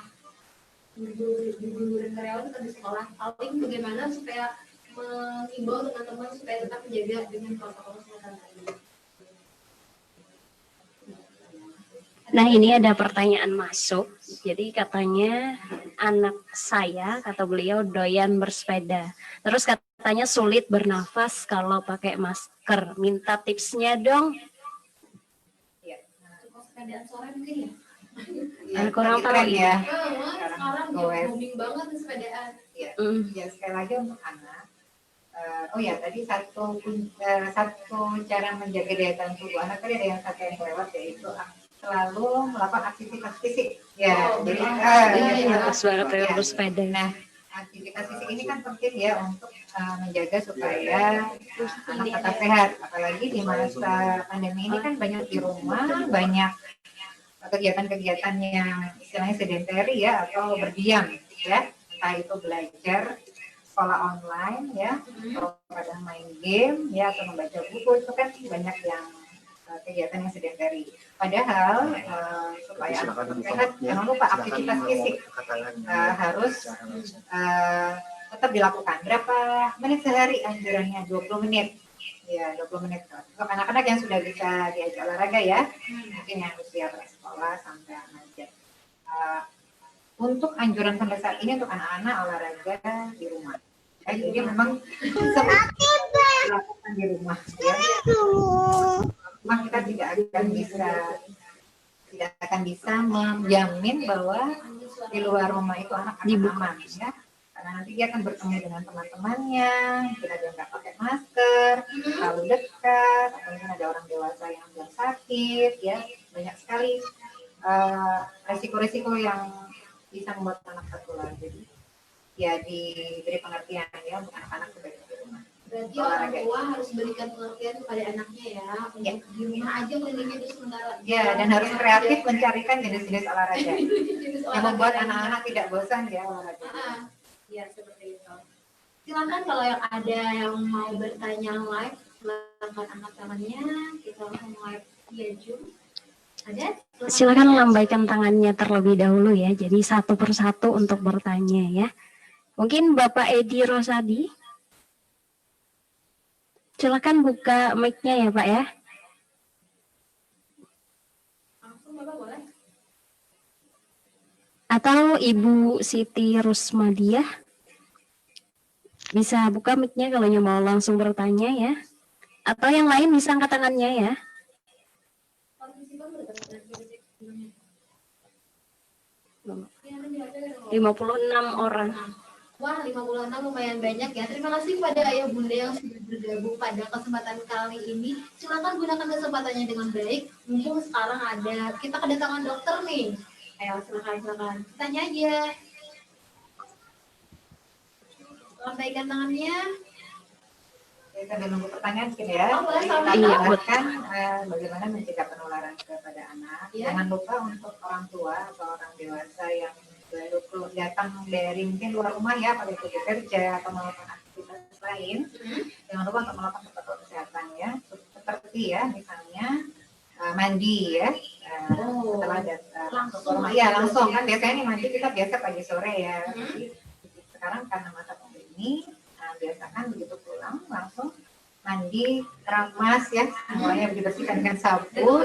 Guru-guru dan karyawan tetap di sekolah. Paling bagaimana supaya mengimbau teman-teman supaya tetap menjaga dengan protokol kesehatan tadi. Nah, ini ada pertanyaan masuk. Jadi katanya anak saya, kata beliau, doyan bersepeda. Terus katanya sulit bernafas kalau pakai masker. Minta tipsnya dong. Keadaan sore mungkin Kurang tahu ya. Sekarang booming banget sepedaan. Ya, sekali lagi untuk anak. Tadi satu cara menjaga daya tahan tubuh anak, tadi ada yang satu yang lewat, yaitu selalu melakukan aktivitas fisik. Ya, jadi harus banget bersepeda. Nah, aktivitas fisik ini kan penting ya untuk menjaga supaya anak tetap sehat. Apalagi di masa pandemi ini kan banyak di rumah, banyak kegiatan-kegiatan yang istilahnya sedentary ya, atau berdiam ya, entah itu belajar sekolah online ya, atau kadang main game ya, atau membaca buku. Itu kan banyak yang kegiatan yang sedentary. Padahal supaya sehat, jangan lupa aktivitas fisik harus tetap dilakukan. Berapa menit sehari anjurannya? 20 menit. Ya, 20 menit. Untuk anak-anak yang sudah bisa diajak olahraga ya, mungkin yang usia prasekolah sampai remaja. Untuk anjuran sampai saat ini untuk anak-anak olahraga di rumah. Jadi memang dilakukan di rumah ya. Rumah kita tidak akan bisa menjamin bahwa di luar rumah itu anak aman ya. Karena nanti dia akan bertemu dengan teman-temannya, mungkin ada yang nggak pakai masker, terlalu dekat, atau mungkin ada orang dewasa yang sedang sakit, ya banyak sekali resiko-resiko yang bisa membuat anak tertular. Jadi ya diberi pengertian ya untuk anak-anak sebaiknya di rumah. Berarti orang tua harus berikan pengertian kepada anaknya ya, untuk di rumah aja melindungi itu sementara. Ya, dan harus kreatif mencarikan jenis-jenis olahraga Jenis yang membuat olahraga anak-anak tidak bosan ya olahraga. Ya seperti itu. Silakan kalau yang ada yang mau bertanya live, silakan angkat tangannya. Kita langsung live via Zoom. Ada? Silakan lambaikan tangannya terlebih dahulu ya. Jadi satu persatu untuk bertanya ya. Mungkin Bapak Edi Rosadi. Silakan buka mic-nya ya Pak ya. Langsung Bapak boleh? Atau Ibu Siti Rusmadiah. Bisa buka mic-nya kalau mau langsung bertanya ya. Atau yang lain bisa angkat tangannya ya. Partisipan berapa? 56 orang. Wah, 56 lumayan banyak ya. Terima kasih kepada ayah bunda yang sudah bergabung pada kesempatan kali ini. Silakan gunakan kesempatannya dengan baik. Mumpung sekarang kita kedatangan dokter nih. Ayo silakan. Tanya aja. Lambaikan tangannya. Kita menunggu pertanyaan mungkin ya. Oh, boleh, Kita Iya, jelaskan bagaimana mencegah penularan kepada anak. Iya. Jangan lupa untuk orang tua atau orang dewasa yang baru datang dari mungkin luar rumah ya, pada bekerja atau melakukan aktivitas lain. Jangan lupa untuk melakukan protokol kesehatan ya, seperti ya misalnya mandi ya. Setelah datang Langsung. langsung kan biasanya nih mandi kita biasa pagi sore ya. Jadi sekarang karena masa pandemi biasakan begitu pulang langsung mandi, keramas ya, semuanya dibersihkan dengan sabun.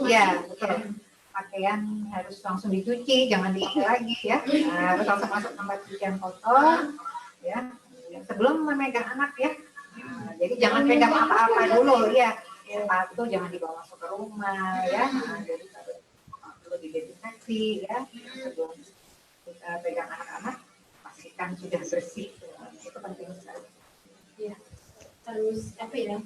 Ya, betul. Pakaian harus langsung dicuci, jangan diisi lagi ya. Harus langsung masuk tempat cucian kotor ya. Sebelum memegang anak ya. Jadi jangan pegang apa-apa dulu ya. Sepatu jangan dibawa masuk ke rumah ya. Jadi perlu didesinfeksi ya. Sebelum kita pegang anak-anak, pastikan sudah bersih. Itu penting sekali. Ya, harus apa ya?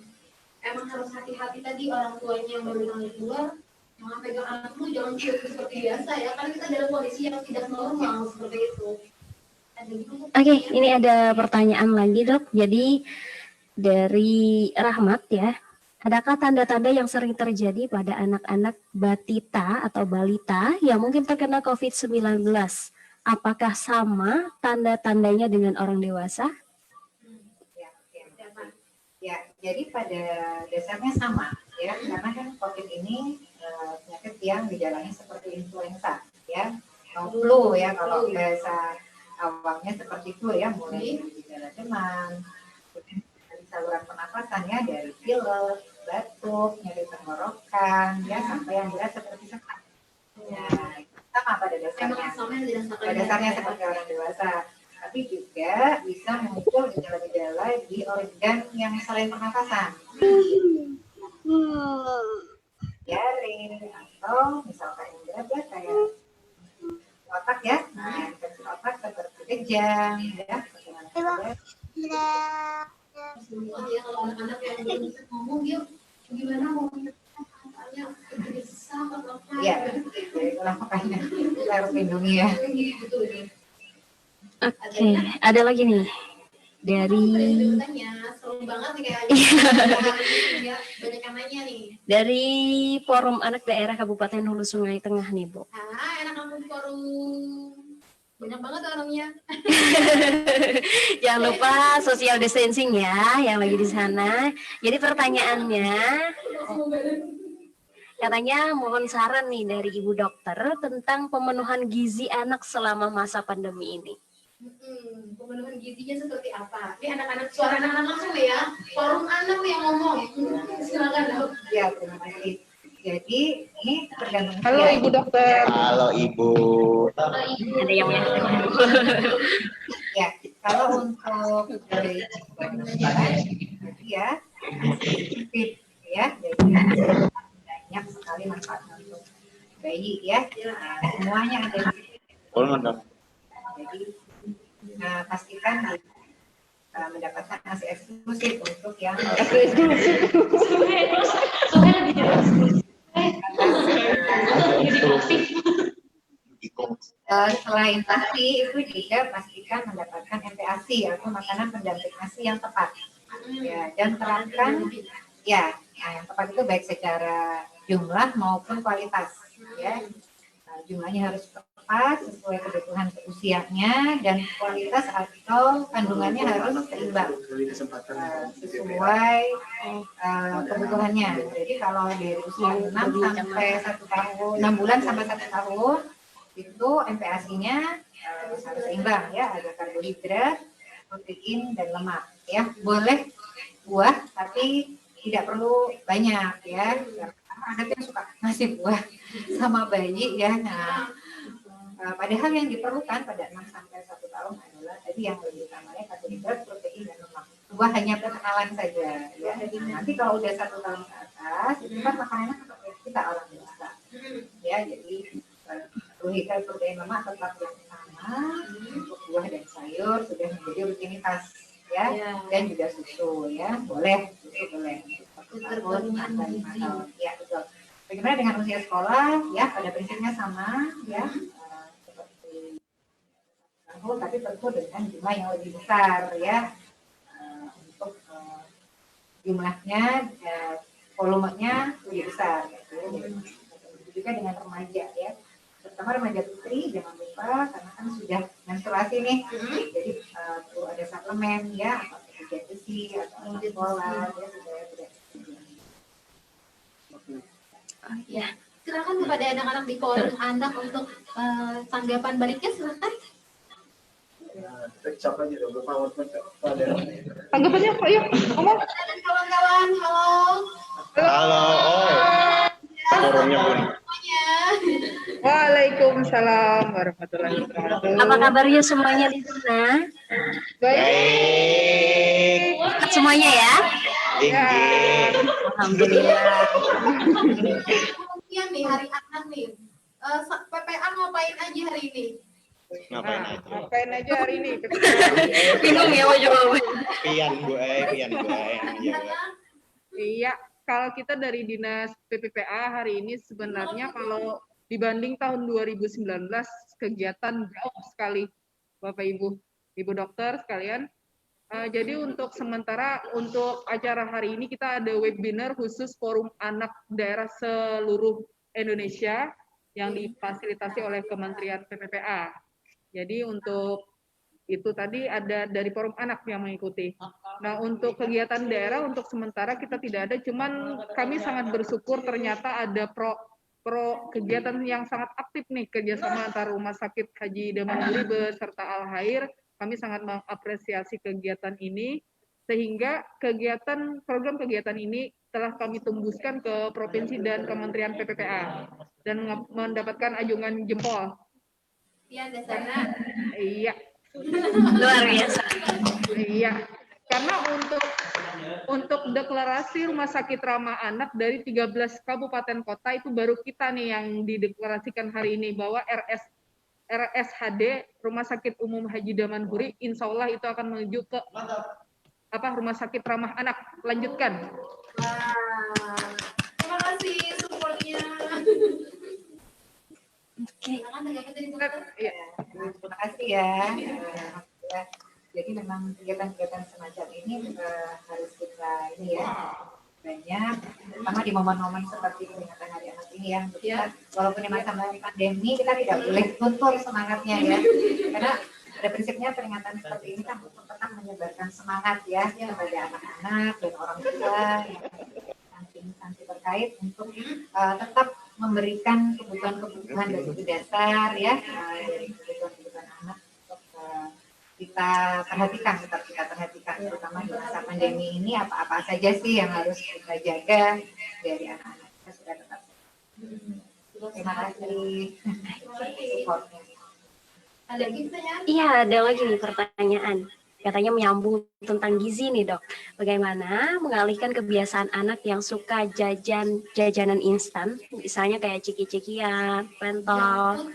Emang harus hati-hati tadi orang tuanya yang baru keluar, jangan pegang anak lu, jangan cium seperti biasa ya. Kan kita dalam kondisi yang tidak normal seperti itu. Oke, ini ada pertanyaan lagi dok. Jadi dari Rahmat ya, adakah tanda-tanda yang sering terjadi pada anak-anak batita atau balita yang mungkin terkena COVID-19? Apakah sama tanda-tandanya dengan orang dewasa? Ya, jadi pada dasarnya sama ya, karena kan COVID ini penyakit yang gejalanya seperti influenza ya, atau flu ya kalau bahasa awalnya seperti flu ya, mulai dari gejala demam, dari saluran pernapasannya dari pilek, batuk, nyeri tenggorokan ya, sampai yang berat seperti sesak. Ya, sama pada dasarnya. Pada dasarnya seperti orang dewasa. Tapi juga bisa muncul gejala-gejala di organ yang selain pernapasan. Diare atau misalkan yang berat kayak otak ya, infeksi otak seperti kejang ya. Kalau anak-anak yang belum bisa ngomong dia gimana mau katanya sesak atau apa? Iya, itulah makanya kita harus lindungi ya. Oke, ada lagi nih dari seru banget nih kayaknya. Banyak yang nanya nih. Dari Forum Anak Daerah Kabupaten Hulu Sungai Tengah nih Bu. Enak kamu forum. Banyak banget orangnya. Jangan lupa social distancing ya yang lagi di sana. Jadi pertanyaannya, katanya mohon saran nih dari Ibu Dokter tentang pemenuhan gizi anak selama masa pandemi ini. Pemenuhan gizinya seperti apa? Ini anak-anak, suara anak-anak langsung ya. Forum anak yang ngomong. Silakan dok. Ya, terima kasih. Jadi ini tergantung. Halo Ibu Dokter. Halo Ibu. Ada yang Ya, kalau untuk dari ya, tip ya, jadi banyak sekali manfaatnya untuk bayi ya. Semuanya ada di situ. Jadi pastikan mendapatkan nasi eksklusif untuk yang selain nasi itu juga pastikan mendapatkan MPASI atau makanan pendamping nasi yang tepat ya, dan terapkan ya yang tepat itu baik secara jumlah maupun kualitas ya. Jumlahnya harus tepat sesuai kebutuhan usianya, dan kualitas atau kandungannya harus seimbang sesuai kebutuhannya. Jadi kalau dari usia 6 sampai 1 tahun, 6 bulan sampai 1 tahun itu MPASI-nya harus seimbang ya, ada karbohidrat, protein dan lemak ya. Boleh buah tapi tidak perlu banyak ya. Ada yang suka ngasih buah sama bayi ya. Nah, padahal yang diperlukan pada 6 sampai 1 tahun adalah tadi yang lebih utamanya karbohidrat, protein dan lemak. Buah hanya perkenalan saja ya. Nanti kalau udah 1 tahun ke atas itu kan makanannya seperti kita orang dewasa. Ya, jadi karbohidrat, protein, lemak tetap yang utama. Untuk buah dan sayur sudah menjadi rutinitas ya, dan juga susu ya. Boleh, susu boleh. Tahun sampai 5 tahun. Ya, betul. Bagaimana dengan usia sekolah? Ya, pada prinsipnya sama ya, seperti tahun, tapi tentu dengan jumlah yang lebih besar ya. Untuk jumlahnya, volumenya lebih besar. Gitu. Juga dengan remaja ya, terutama remaja putri jangan lupa karena kan sudah menstruasi nih, jadi perlu ada suplemen ya, atau besi atau sekolah ya, supaya tidak. Ya, silakan kepada anak-anak di forum anak untuk tanggapan baliknya, silakan. Siapa aja dong, PowerPoint pada. Tanggapannya Pak, yuk ngomong. Kawan-kawan, halo. Halo, forumnya Bun. Semuanya. Waalaikumsalam warahmatullahi wabarakatuh. Apa kabarnya semuanya di sana? Baik. Sehat semuanya ya? Inggih. Alhamdulillah. Kemudian nih hari anak nih, PPA ngapain aja hari ini? Ngapain aja? Ngapain aja hari ini? Bingung ya mau jawab. Pian gue. Iya, kalau kita dari Dinas PPPA hari ini sebenarnya kalau dibanding tahun 2019 kegiatan jauh sekali Bapak Ibu, Ibu dokter sekalian. Jadi untuk sementara untuk acara hari ini kita ada webinar khusus forum anak daerah seluruh Indonesia yang difasilitasi oleh Kementerian PPPA. Jadi untuk itu tadi ada dari forum anak yang mengikuti. Nah untuk kegiatan daerah untuk sementara kita tidak ada, cuman kami sangat bersyukur ternyata ada kegiatan yang sangat aktif nih kerjasama antara Rumah Sakit Haji Damanguri beserta Al Khair. Kami sangat mengapresiasi kegiatan ini sehingga program kegiatan ini telah kami tembuskan ke provinsi dan Kementerian PPPA dan mendapatkan ajungan jempol. Iya, dasarnya. Iya. Luar biasa. Iya. Karena untuk deklarasi rumah sakit ramah anak dari 13 kabupaten kota itu baru kita nih yang dideklarasikan hari ini bahwa RSHD Rumah Sakit Umum Haji Damanguri insya Allah itu akan menuju ke rumah sakit ramah anak. Lanjutkan. Wah, terima kasih supportnya. Oke. Iya. Terima kasih ya. Jadi memang kegiatan-kegiatan semacam ini harus kita ini ya, banyak, terutama di momen-momen seperti peringatan Hari Anak ini ya. Kita, walaupun di masa pandemi kita tidak boleh luntur semangatnya ya, karena pada prinsipnya peringatan seperti ini kan untuk tetap menyebarkan semangat ya kepada anak-anak dan orang tua yang instansi terkait untuk tetap memberikan kebutuhan-kebutuhan dari dasar ya, dari kebutuhan anak untuk kita perhatikan, terutama di masa pandemi ini apa saja sih yang harus kita jaga dari anak-anak kita sudah tetap. Terima kasih supportnya. Ada lagi pertanyaan? Iya, ada lagi nih pertanyaan. katanya menyambung tentang gizi nih dok. Bagaimana mengalihkan kebiasaan anak yang suka jajanan instan, misalnya kayak ciki-cikian, pentol,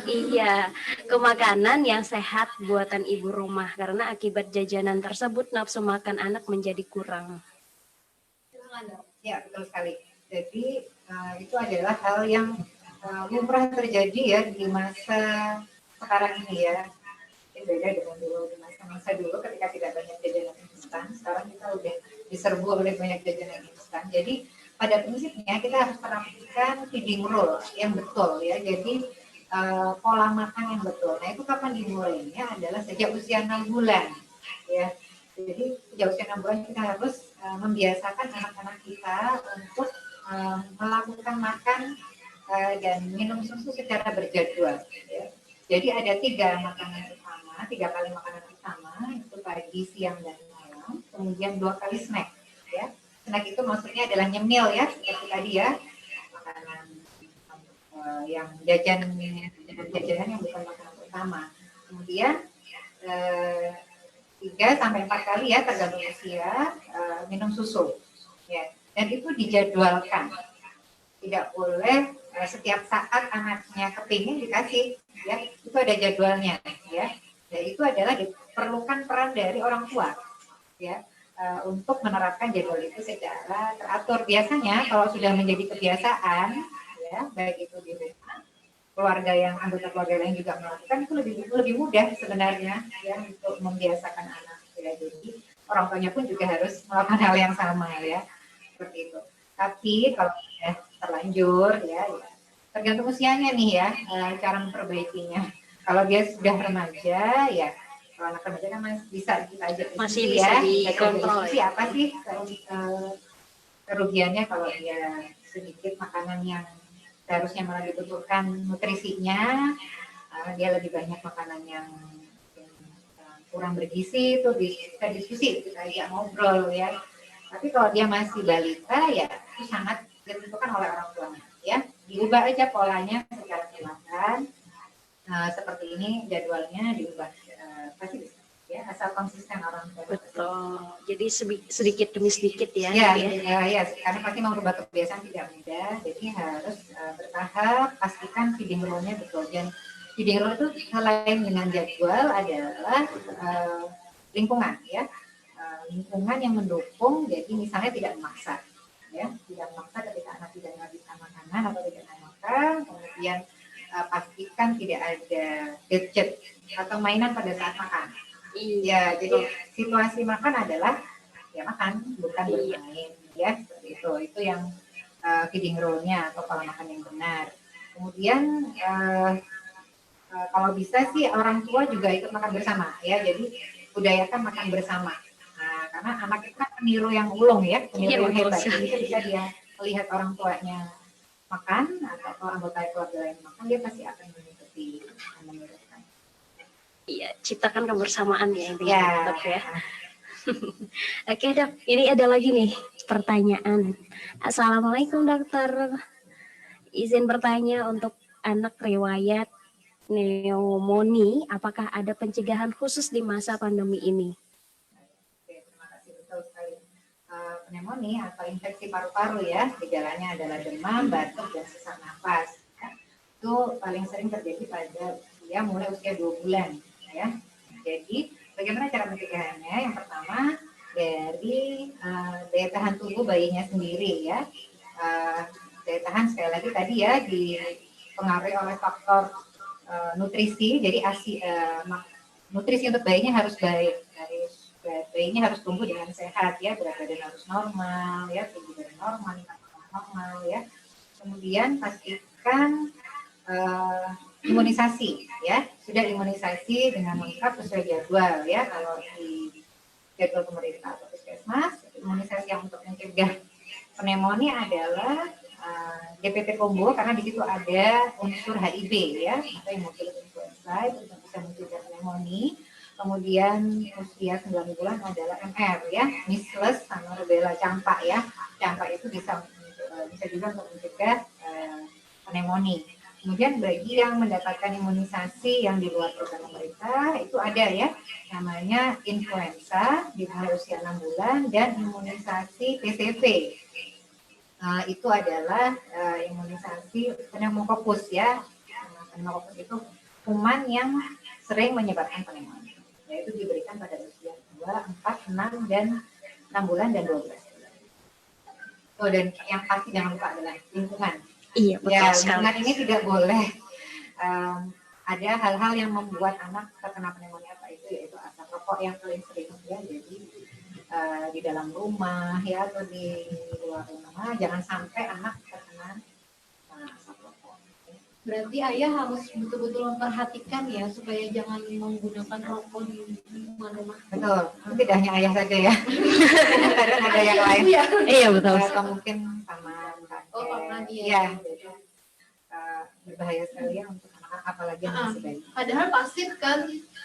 iya, ke makanan yang sehat buatan ibu rumah. Karena akibat jajanan tersebut nafsu makan anak menjadi kurang. Ya, betul sekali. Jadi itu adalah hal yang lumrah terjadi ya di masa sekarang ini ya. Ini beda dengan dulu di masa dulu ketika tidak banyak jajanan instan. Sekarang kita udah diserbu oleh banyak jajanan instan. Jadi pada prinsipnya kita harus menerapkan feeding rule yang betul ya. Jadi pola makan yang betul. Nah itu kapan dimulainya adalah sejak usia 6 bulan ya. Jadi sejak usia 6 bulan kita harus membiasakan anak-anak kita untuk melakukan makan dan minum susu secara berjadwal. Ya. Jadi ada 3 makanan utama, 3 kali makanan utama, itu pagi, siang, dan malam. Kemudian 2 kali snack. Ya. Snack itu maksudnya adalah nyemil ya, seperti tadi ya, makanan yang jajanan yang bukan makanan utama. Kemudian 3 sampai 4 kali ya tergantung usia minum susu ya, dan itu dijadwalkan, tidak boleh setiap saat anaknya kepingin dikasih ya, itu ada jadwalnya ya, dan itu adalah diperlukan peran dari orang tua ya untuk menerapkan jadwal itu secara teratur. Biasanya kalau sudah menjadi kebiasaan ya, baik itu di rumah, keluarga yang anggota keluarga lain juga melakukan, itu lebih mudah sebenarnya ya untuk membiasakan anak ya. Jadi orang tuanya pun juga harus melakukan hal yang sama ya, seperti itu. Tapi kalau sudah terlanjur ya tergantung usianya nih ya cara memperbaikinya. Kalau dia sudah remaja ya, kalau anak remaja kan masih bisa dikontrol ya. Apa sih kerugiannya kalau dia sedikit makanan yang seharusnya malah dibutuhkan nutrisinya, dia lebih banyak makanan yang kurang bergizi, itu bisa diskusi, kita ajak ngobrol ya. Tapi kalau dia masih balita ya itu sangat ditentukan oleh orang tuanya ya. Diubah aja polanya secara perlahan, seperti ini jadwalnya diubah, pasti bisa ya, asal konsisten orang tua. Betul. Jadi sedikit demi sedikit ya. Ya, karena pasti merubah kebiasaan tidak mudah. Jadi harus bertahap, pastikan feeding rule-nya betul. Dan feeding rule itu selain dengan jadwal adalah lingkungan ya. Lingkungan yang mendukung, jadi misalnya tidak memaksa ya, tidak memaksa ketika anak tidak menghabiskan makanan atau tidak makan. Kemudian pastikan tidak ada gadget atau mainan pada saat makan. Iya, jadi situasi makan adalah ya makan, bukan bermain ya, seperti itu. Itu yang feeding rule-nya atau pola makan yang benar. Kemudian kalau bisa sih orang tua juga ikut makan bersama ya, jadi budayakan makan bersama. Nah, karena anak itu kan peniru yang ulung ya, peniru yang hebat. Jadi ketika dia melihat orang tuanya makan atau anggota keluarga lain makan, dia pasti akan mengikuti menirukan. Iya, ciptakan kebersamaan ya intinya dok ya. Oke dok, ini ada lagi nih pertanyaan. Assalamualaikum dokter. Izin bertanya, untuk anak riwayat pneumonia, apakah ada pencegahan khusus di masa pandemi ini? Oke, terima kasih, betul sekali. Pneumonia atau infeksi paru-paru ya, gejalanya adalah demam, batuk, dan sesak nafas. Ya. Itu paling sering terjadi pada mulai usia 2 bulan. Ya. Jadi bagaimana cara pencegahannya? Yang pertama dari daya tahan tubuh bayinya sendiri ya. Daya tahan sekali lagi tadi ya dipengaruhi oleh faktor nutrisi. Jadi nutrisi untuk bayinya harus baik. Bayinya harus tumbuh dengan sehat ya, berat badan harus normal ya, tinggi badan normal ya. Kemudian pastikan imunisasi ya, sudah imunisasi dengan lengkap sesuai jadwal ya. Kalau di jadwal pemerintah atau puskesmas, imunisasi yang untuk mencegah pneumonia adalah DPT combo, karena di situ ada unsur HIV ya, atau hemofilis influenza untuk bisa mencegah pneumonia. Kemudian usia 9 bulan adalah MR ya, measles sama rubella campak ya. Campak itu bisa juga untuk mencegah pneumonia. Kemudian bagi yang mendapatkan imunisasi yang di luar program pemerintah, itu ada ya, namanya influenza di mulai usia 6 bulan dan imunisasi PCV. Itu adalah imunisasi pneumokokus ya. Pneumokokus itu kuman yang sering menyebabkan pneumonia. Yaitu diberikan pada usia 2, 4, 6, dan 6 bulan dan 12 bulan. Oh, dan yang pasti jangan lupa adalah lingkungan. Iya, betul Ya, sekali. lingkungan ini tidak boleh ada hal-hal yang membuat anak terkena pneumonia apa itu, yaitu asap rokok yang paling sering ya. Jadi di dalam rumah ya atau di luar rumah jangan sampai anak terkena asap rokok. Berarti ayah harus betul-betul memperhatikan ya supaya jangan menggunakan rokok di lingkungan rumah. Betul, tidak hanya ayah saja ya. Kadang ada yang lain. Iya, betul. Atau mungkin paman, kakek. Oh, paman, iya. Iya, jadi berbahaya sekali ya untuk anak-anak, apalagi yang masih bayi. Padahal pasti kan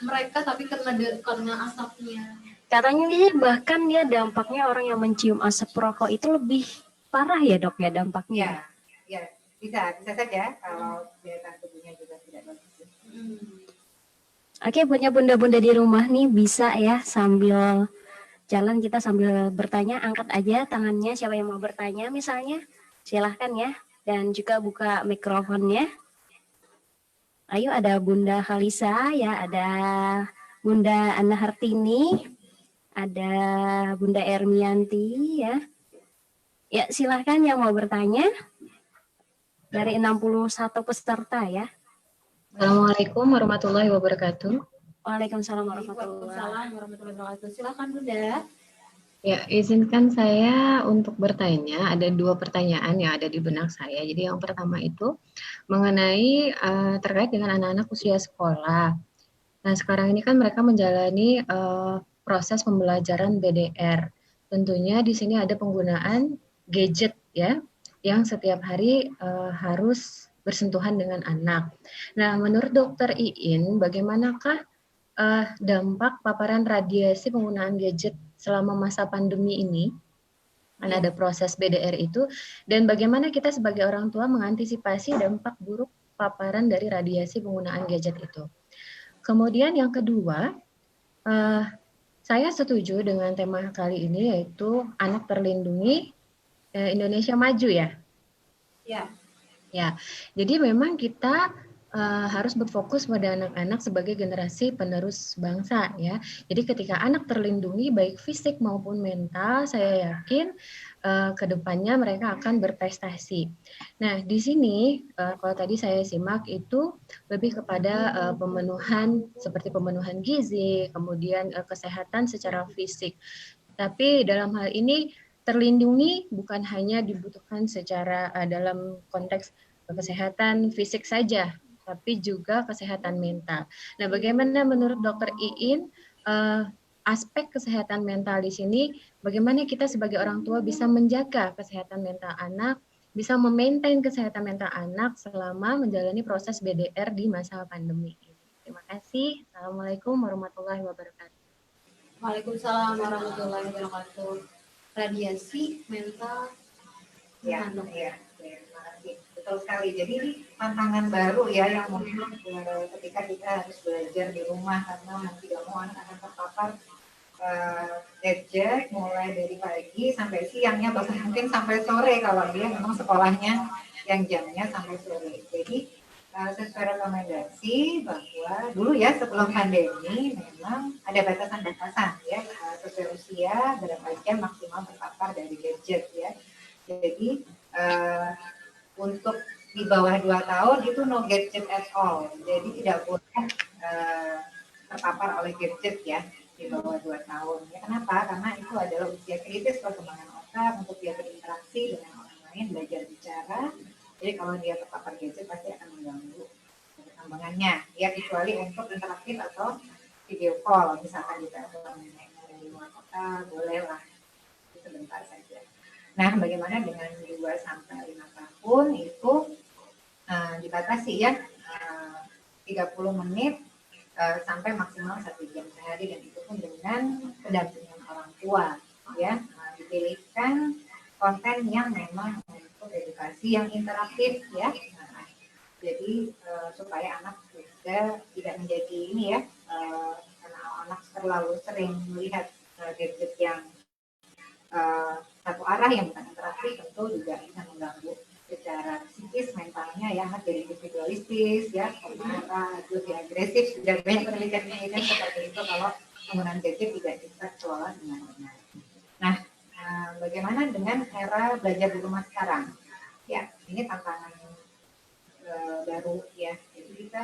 mereka tapi karena asapnya. Katanya dia bahkan dia dampaknya orang yang mencium asap rokok itu lebih parah ya dok ya dampaknya. Ya, bisa saja kalau daya tahan tubuhnya juga tidak bagus. Oke, punya bunda-bunda di rumah nih bisa ya sambil jalan kita sambil bertanya, angkat aja tangannya siapa yang mau bertanya misalnya, silahkan ya, dan juga buka mikrofonnya. Ayo, ada Bunda Khalisa ya, ada Bunda Anna Hartini, ada Bunda Ermianti ya. Ya, silahkan yang mau bertanya dari 61 peserta ya. Assalamualaikum warahmatullahi wabarakatuh. Waalaikumsalam warahmatullahi Waalaikumsalam warahmatullahi wabarakatuh. Silakan Bunda. Ya, izinkan saya untuk bertanya. Ada 2 pertanyaan yang ada di benak saya. Jadi yang pertama itu mengenai terkait dengan anak-anak usia sekolah. Nah, sekarang ini kan mereka menjalani proses pembelajaran BDR. Tentunya di sini ada penggunaan gadget ya, yang setiap hari harus bersentuhan dengan anak. Nah, menurut Dokter Iin, bagaimanakah dampak paparan radiasi penggunaan gadget selama masa pandemi ini? Kan ada proses BDR itu, dan bagaimana kita sebagai orang tua mengantisipasi dampak buruk paparan dari radiasi penggunaan gadget itu. Kemudian yang kedua, saya setuju dengan tema kali ini yaitu anak terlindungi Indonesia maju ya. Ya, jadi memang kita harus berfokus pada anak-anak sebagai generasi penerus bangsa ya. Jadi ketika anak terlindungi baik fisik maupun mental, saya yakin kedepannya mereka akan berprestasi. Nah, di sini kalau tadi saya simak itu lebih kepada pemenuhan seperti pemenuhan gizi, kemudian kesehatan secara fisik. Tapi dalam hal ini terlindungi bukan hanya dibutuhkan secara dalam konteks kesehatan fisik saja, tapi juga kesehatan mental. Nah, bagaimana menurut Dokter Iin aspek kesehatan mental di sini? Bagaimana kita sebagai orang tua bisa menjaga kesehatan mental anak, bisa memaintain kesehatan mental anak selama menjalani proses BDR di masa pandemi ini? Terima kasih. Assalamualaikum warahmatullahi wabarakatuh. Waalaikumsalam warahmatullahi wabarakatuh. Radiasi mental. Ya, terima kasih. Betul sekali. Jadi ini tantangan baru ya yang mungkin ketika kita harus belajar di rumah karena nanti tidak mau anak akan terpapar gadget mulai dari pagi sampai siangnya bahkan mungkin sampai sore kalau dia memang sekolahnya yang jamnya sampai sore. Jadi sesuai rekomendasi bahwa dulu ya sebelum pandemi memang ada batasan-batasan ya sesuai usia berapa jam maksimal terpapar dari gadget ya. Jadi untuk di bawah 2 tahun itu no gadget at all. Jadi tidak boleh terpapar oleh gadget ya di bawah 2 tahun. Ya, kenapa? Karena itu adalah usia kritis perkembangan otak untuk dia berinteraksi dengan orang lain, belajar bicara. Jadi kalau dia terpapar gadget pasti akan mengganggu perkembangannya. Ya kecuali untuk interaktif atau video call, misalkan kita dari luar kota, bolehlah sebentar saja. Nah, bagaimana dengan 2 sampai 5 tahun itu dibatasi ya 30 menit sampai maksimal 1 jam sehari dan itu pun dengan pendampingan orang tua ya. Dipilihkan konten yang memang untuk edukasi yang interaktif ya. Jadi supaya anak juga tidak menjadi ini ya, karena anak terlalu sering melihat gadget yang satu arah yang bukan interaksi, tentu juga bisa mengganggu secara psikis, mentalnya ya, anak jadi individualistis ya, marah, lebih agresif. Sudah banyak penelitian seperti itu kalau penggunaan gadget tidak dikelola dengan benar. Nah, bagaimana dengan era belajar di rumah sekarang? Ya, ini tantangan baru ya. Jadi kita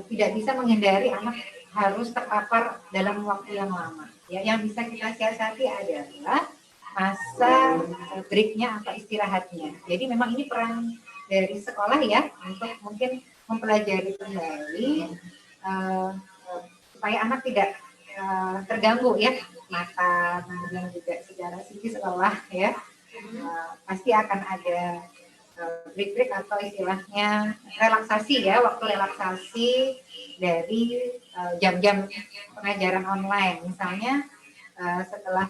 tidak bisa menghindari anak harus terpapar dalam waktu yang lama. Ya, yang bisa kita siasati adalah masa breaknya atau istirahatnya. Jadi memang ini peran dari sekolah ya untuk mungkin mempelajari kembali supaya anak tidak terganggu ya mata, kemudian juga secara psikis lelah ya. Pasti akan ada break atau istilahnya relaksasi ya, waktu relaksasi dari jam-jam pengajaran online. Misalnya setelah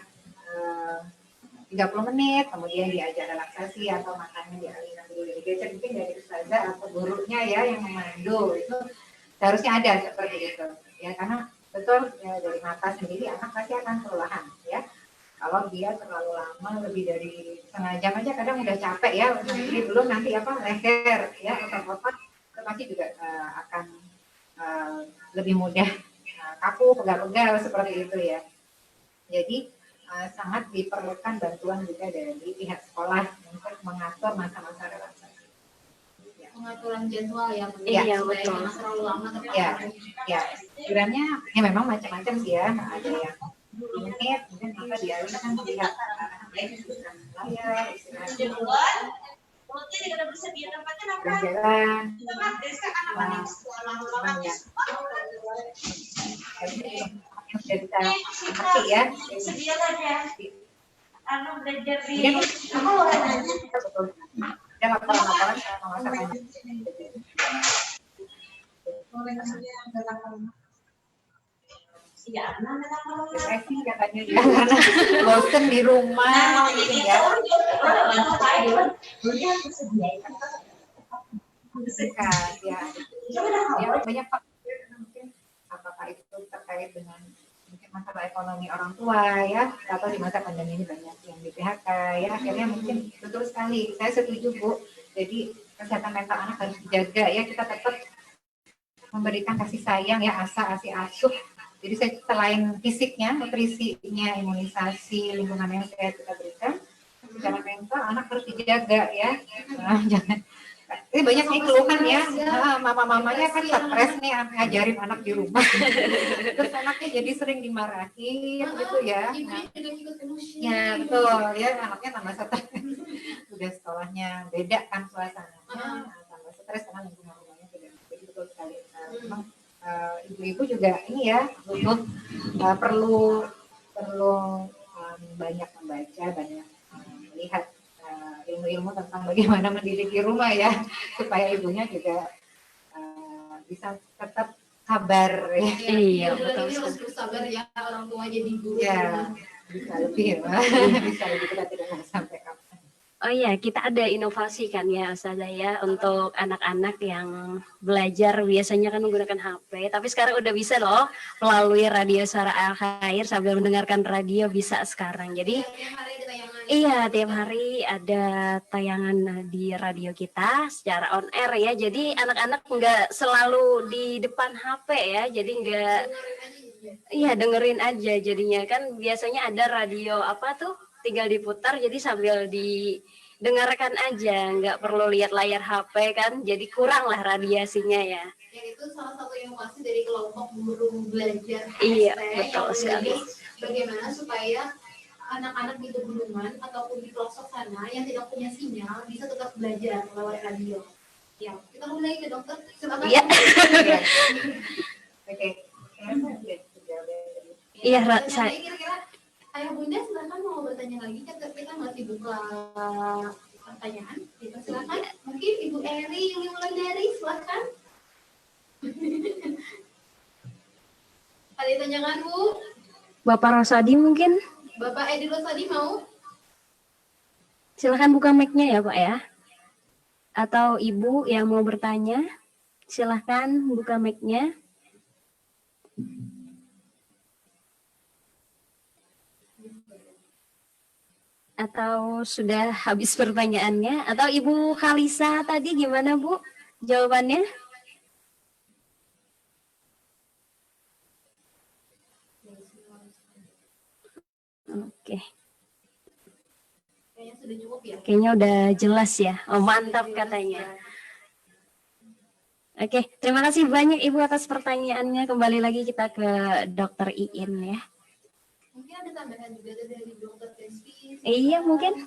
30 menit, kemudian diajak relaksasi atau makannya dialihkan dulu dari gadget, mungkin dari ustazah atau gurunya ya yang memandu, itu seharusnya ada seperti itu ya, karena betul ya, dari mata sendiri anak pasti akan kelelahan ya. Kalau dia terlalu lama, lebih dari setengah jam aja kadang udah capek ya, nanti belum nanti leher ya, otot-otot pasti juga akan lebih mudah kaku, pegal-pegal seperti itu ya. Jadi sangat diperlukan bantuan juga dari pihak sekolah untuk mengatur masa-masa relaksasi. Ya. Pengaturan jadwal ya, iya betul. Terlalu lama ya. Sebenarnya ya memang macam-macam sih ya, ada yang menit, kemudian maka dialihkan melihat layar, istirahat, berjalan, sudah bisa ngerti ya. Dia laporan-laporan sama masyarakat. Depresi katanya dia karena bosen di rumah gitu ya. Ya banyak faktor mungkin apakah itu terkait dengan mungkin masalah ekonomi orang tua ya, atau di masa pandemi ini banyak yang di PHK ya, akhirnya mungkin betul sekali saya setuju Bu. Jadi kesehatan mental anak harus dijaga ya, kita tetap memberikan kasih sayang ya, asi asuh. Jadi selain fisiknya, nutrisinya, imunisasi, lingkungan yang sehat kita berikan, secara mental anak harus dijaga ya. Nah, jangan. Ini banyak nih keluhan ya, mama-mamanya kan stres nih ngajarin anak di rumah. Terus anaknya jadi sering dimarahin gitu ya. Ya betul ya, anaknya tambah stres. Udah sekolahnya beda kan suasananya, tambah stres karena lingkungan rumahnya beda. Jadi betul sekali. Memang ibu-ibu juga ini ya perlu banyak membaca, banyak melihat ilmu-ilmu tentang bagaimana mendidik di rumah ya, supaya ibunya juga bisa tetap sabar ya. Iya, betul. Harus sabar ya, orang tua jadi guru. Ya, bisa lebih kita tidak sampai kapan. Oh iya, kita ada inovasi kan ya Ustazah ya, untuk anak-anak yang belajar biasanya kan menggunakan HP, tapi sekarang udah bisa loh melalui radio Suara Al Khair sambil mendengarkan radio bisa sekarang. Jadi iya, tiap hari ada tayangan di radio kita secara on air ya. Jadi anak-anak nggak selalu di depan HP ya, jadi nggak, iya dengerin aja jadinya kan biasanya ada radio apa tuh, tinggal diputar jadi sambil didengarkan aja, nggak perlu lihat layar HP kan, jadi kurang lah radiasinya ya. Ya itu salah satu inovasi dari kelompok guru belajar HST. Iya, betul sekali. Bagaimana supaya anak-anak di pegunungan ataupun di pelosok sana yang tidak punya sinyal bisa tetap belajar lewat radio. Ya, kita mulai ke dokter. Silakan. Iya. Oke. Iya, saya. Kira-kira Ayah Bunda silakan mau bertanya lagi, kita masih buka pertanyaan. Kita silakan. Mungkin Ibu Eri yang mulai dari silakan. Ada tanyakan Bu? Bapak Rosadi mungkin? Bapak Edi Rosadi mau? Silakan buka mic-nya ya Pak ya. atau ibu yang mau bertanya, silahkan buka mic-nya. Atau sudah habis pertanyaannya? Atau Ibu Khalisa tadi gimana Bu jawabannya? Oke. Kayaknya sudah cukup ya. Kayaknya udah jelas ya. Oh, mantap katanya. Oke, terima kasih banyak Ibu atas pertanyaannya. Kembali lagi kita ke Dokter Iin ya. Mungkin ada tambahan juga dari Dokter Desti. Iya mungkin.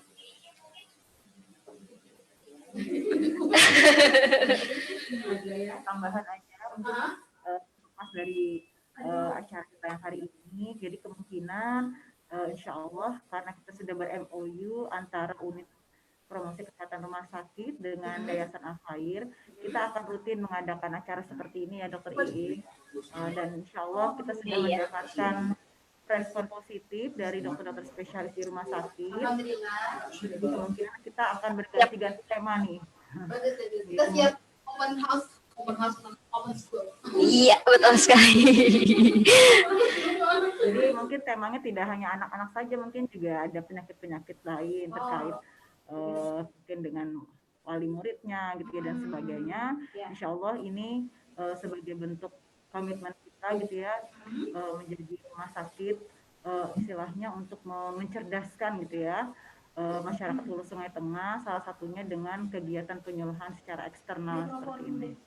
Tambahan aja untuk pas dari acara kita yang hari ini. Jadi kemungkinan insya Allah karena kita sudah ber-MOU antara unit promosi kesehatan rumah sakit dengan Yayasan Al-Khair, kita akan rutin mengadakan acara seperti ini ya Dokter Ii. Dan insya Allah kita sudah mendapatkan respon positif dari dokter-dokter spesialis di rumah sakit. Jadi kemungkinan kita akan berganti-ganti tema nih. Kita siap open house, open school. Iya, betul sekali. Jadi mungkin temanya tidak hanya anak-anak saja, mungkin juga ada penyakit-penyakit lain terkait mungkin dengan wali muridnya gitu ya dan sebagainya. Insya Allah ini sebagai bentuk komitmen kita gitu ya menjadi rumah sakit istilahnya untuk mencerdaskan gitu ya masyarakat Hulu Sungai Tengah, salah satunya dengan kegiatan penyuluhan secara eksternal seperti ini.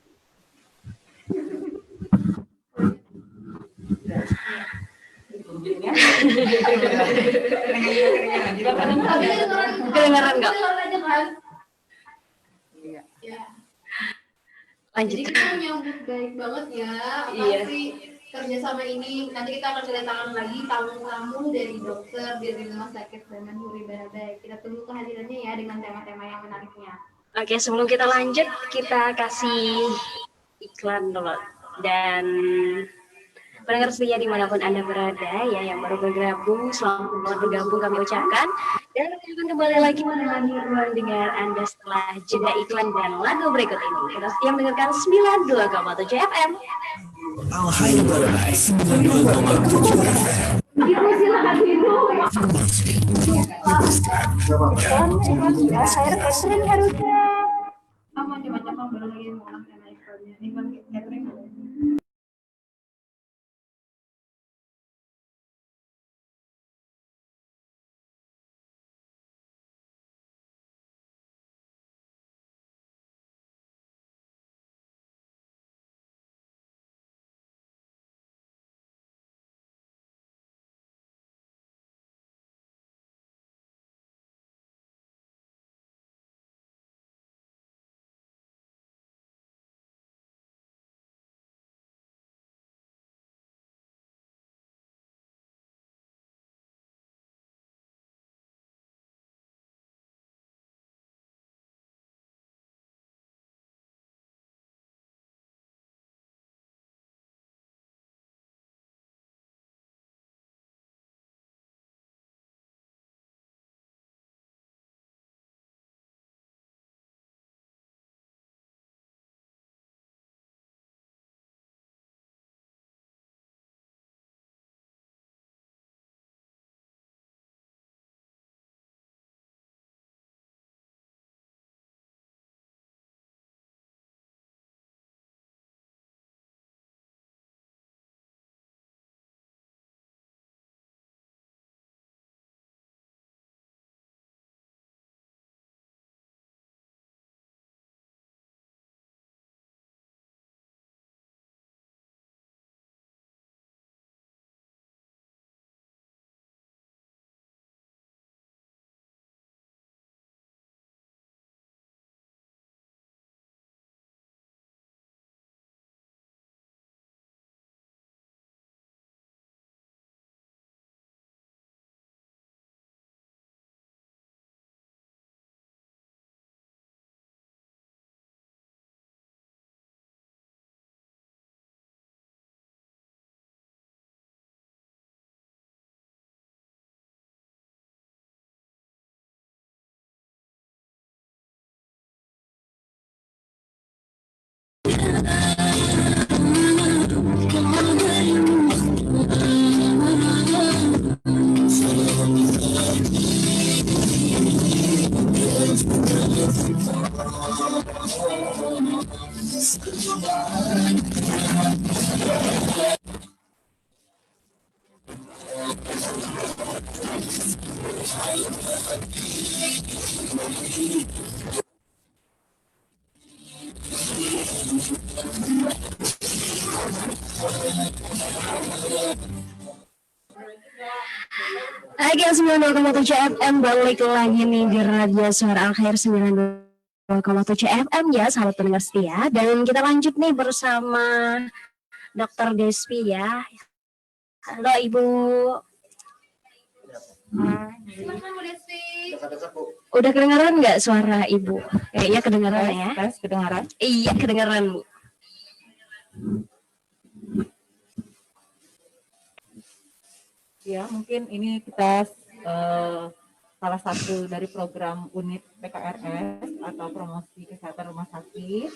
Kedengaran nggak? Iya. Lanjut. Jadi kita menyambut baik banget ya. Pasti kerjasama ini. Nanti kita akan kedatangan lagi tamu-tamu dari dokter dari rumah sakit dengan Huri Barabai. Kita tunggu kehadirannya ya dengan tema-tema yang menariknya. Oke, sebelum kita lanjut, kita kasih iklan dulu. Dan pendengar setia dimanapun Anda berada, ya yang baru bergabung, selamat bergabung kami ucapkan. Dan kami akan kembali lagi menemani ruang dengar Anda setelah jeda iklan dan lagu berikut ini. Kita setia mendengarkan 92,7 FM. Al-Khair Barabai 92,7 FM. Ibu silakan Ibu. Saya Catherine harusnya. Macam-macam baru lagi mau tema iklannya. Iklan catering. Oke, 92,7 FM balik lagi nih di Radio Suara Al-Khair 92,7 FM ya, sahabat pendengar setia. Dan kita lanjut nih bersama Dr. Despi ya. Halo Ibu. Silakan Bu Desi. Udah kedengaran nggak suara Ibu? Kayaknya kedengaran ya. Tes kedengaran? Iya kedengaran Bu. Ya, mungkin ini kita salah satu dari program unit PKRS atau promosi kesehatan rumah sakit.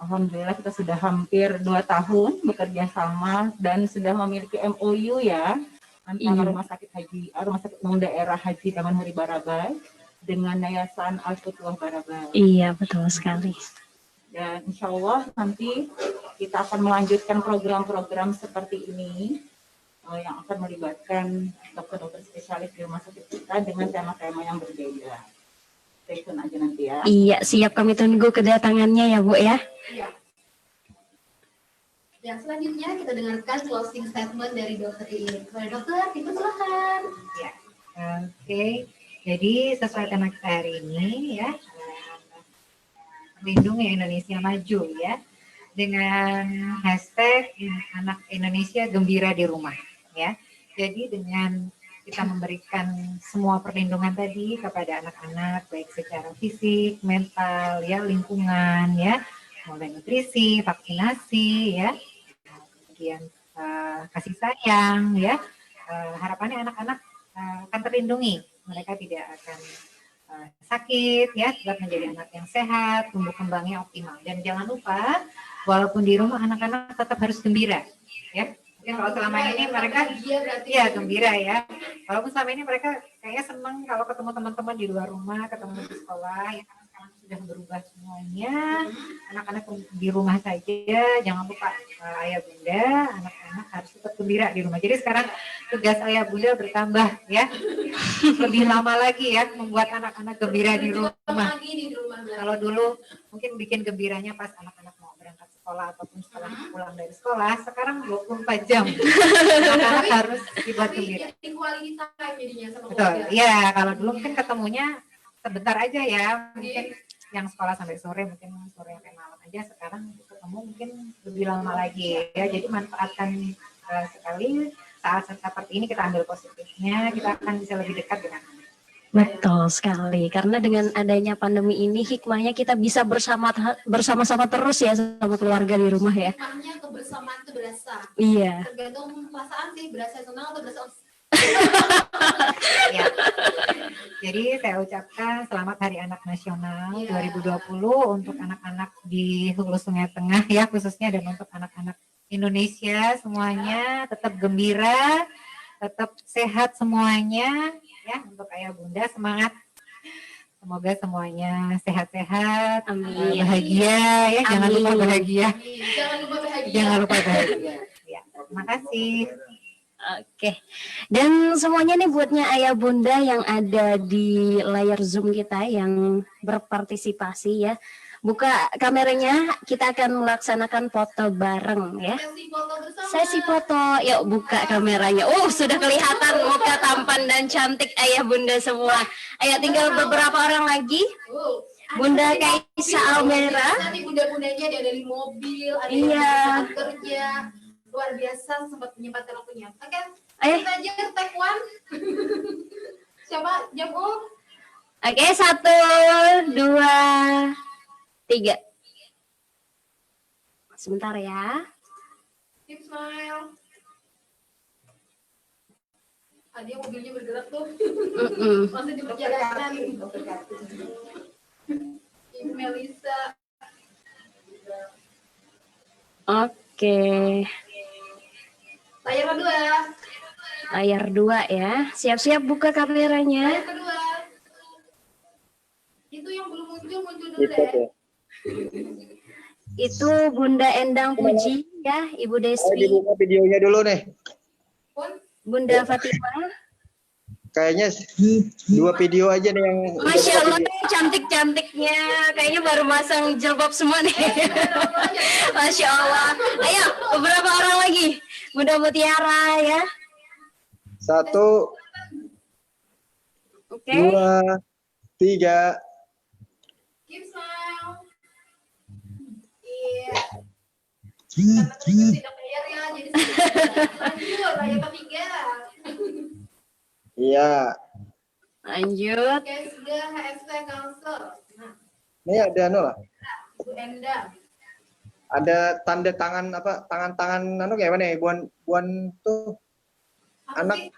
Alhamdulillah kita sudah hampir 2 tahun bekerja sama dan sudah memiliki MOU ya antara Rumah Sakit Umum Daerah Haji Taman Huri Barabai dengan Yayasan Al-Futuwah Barabai. Iya betul sekali. Dan insya Allah nanti kita akan melanjutkan program-program seperti ini yang akan melibatkan dokter-dokter spesialis di rumah sakit kita dengan tema-tema yang berbeda. Stay tune aja nanti ya. Iya, siap, kami tunggu kedatangannya ya Bu ya. Iya. Ya, selanjutnya kita dengarkan closing statement dari Dokter Iin. Kepada dokter, dipersilakan. Ya, oke. Jadi sesuai tema kita hari ini ya, Lindungi Indonesia Maju ya, dengan hashtag Anak Indonesia Gembira di Rumah ya. Jadi dengan kita memberikan semua perlindungan tadi kepada anak-anak baik secara fisik, mental, ya, lingkungan, ya, mulai nutrisi, vaksinasi, ya, kemudian kasih sayang, ya, harapannya anak-anak akan terlindungi, mereka tidak akan sakit, ya, tetap menjadi anak yang sehat, tumbuh kembangnya optimal. Dan jangan lupa, walaupun di rumah anak-anak tetap harus gembira, ya. Mungkin kalau selama ini mereka ya gembira ya. Walaupun selama ini mereka kayaknya senang kalau ketemu teman-teman di luar rumah, ketemu di sekolah, ya karena sekarang sudah berubah semuanya. Anak-anak di rumah saja, jangan lupa ayah bunda, anak-anak harus tetap gembira di rumah. Jadi sekarang tugas ayah bunda bertambah ya, lebih lama lagi ya membuat anak-anak gembira di rumah. Kalau dulu mungkin bikin gembiranya pas anak-anak mau berangkat sekolah ataupun setelah pulang dari sekolah, sekarang 24 jam anak-anak harus dibuat gembira. Betul, ya kalau dulu mungkin ketemunya sebentar aja ya, mungkin yang sekolah sampai sore, mungkin sore sampai malam aja, sekarang ketemu mungkin lebih lama lagi ya. Jadi manfaatkan sekali saat seperti ini, kita ambil positifnya, kita akan bisa lebih dekat dengan anak. Betul sekali, karena dengan adanya pandemi ini hikmahnya kita bisa bersama-sama terus ya sama keluarga di rumah ya. Hikmahnya kebersamaan itu berasa. Iya. Tergantung perasaan sih, berasa senang atau berasa ya. Jadi saya ucapkan selamat Hari Anak Nasional 2020 untuk anak-anak di Hulu Sungai Tengah ya khususnya, dan untuk anak-anak Indonesia semuanya tetap gembira, tetap sehat semuanya. Ya, untuk ayah bunda semangat. Semoga semuanya sehat-sehat, bahagia ya, jangan lupa bahagia. Jangan lupa bahagia. Ya, terima kasih. Oke. Dan semuanya nih buatnya ayah bunda yang ada di layar Zoom kita yang berpartisipasi ya. Buka kameranya, kita akan melaksanakan foto bareng ya. Sesi foto, yuk buka kameranya. Sudah kelihatan muka tampan dan cantik ayah bunda semua. Ayo tinggal beberapa orang lagi. Bunda Kaisa Almera. Nanti bunda-bundanya ada dari mobil, ada yang kerja. Luar biasa sempat menyempatkan waktunya. Oke, ayo kita aja take one. Siapa? Joko. Oke, 1, 2, 3. Sebentar ya. Keep smile. Dia mobilnya bergerak tuh. Masih di perjalanan. Ibu Melisa. Oke. Layar kedua. Layar 2 ya. Siap-siap buka kameranya. Layar kedua. Itu yang belum muncul dulu deh. Itu Bunda Endang Puji ya, Ibu Despi. Dibuka videonya dulu nih. Bunda Fatima. Kayaknya 2 video aja nih yang udah Masya buka Allah, video. cantik-cantiknya. Kayaknya baru masang jilbab semua nih. Masya Allah. Ayo, beberapa orang lagi. Bunda Mutiara ya. 1, Oke. 2, 3. Keep smile. Iya. Tidak bayar ya, jadi lanjut, ayo ketiga. Iya. Lanjut. Oke, sudah HSP Council. Nah, Ini ada lah. Bu Enda. Ada tanda tangan apa? Tangan-tangan anu kayak mana ya? Buan tuh Apa anak. sih?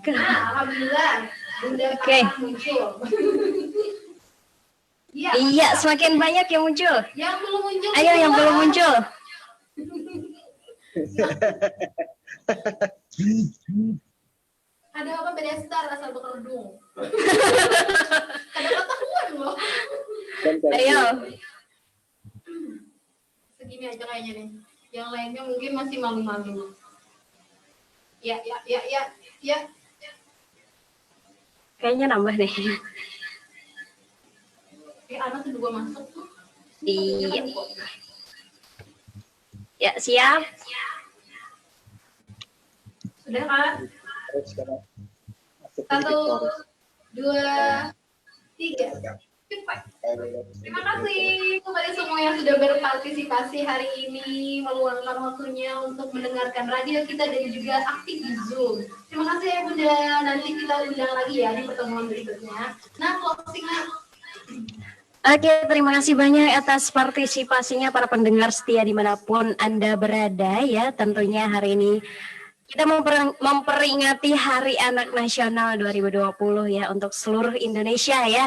Nah, alhamdulillah. Bunda Oke. Tatang muncul. Iya. Iya, semakin banyak yang muncul. Yang belum muncul. Ayo yang belum muncul. Ada apa pedestal asal berkerudung. Ada ketahuan loh. Ayo. Segini aja kayaknya nih. Yang lainnya mungkin masih malu-malu. Ya. Kayaknya nambah deh. Anak kedua masuk tuh. Iya. Ya, siap. Sudah kan? 1, 2, 3. Cepat. Terima kasih kepada semua yang sudah berpartisipasi hari ini, meluangkan waktunya untuk mendengarkan radio kita dan juga aktif di Zoom. Terima kasih ya Bunda, nanti kita undang lagi ya di pertemuan berikutnya. Nah, closing-nya. Oke, terima kasih banyak atas partisipasinya para pendengar setia dimanapun Anda berada ya. Tentunya hari ini kita memperingati Hari Anak Nasional 2020 ya untuk seluruh Indonesia ya.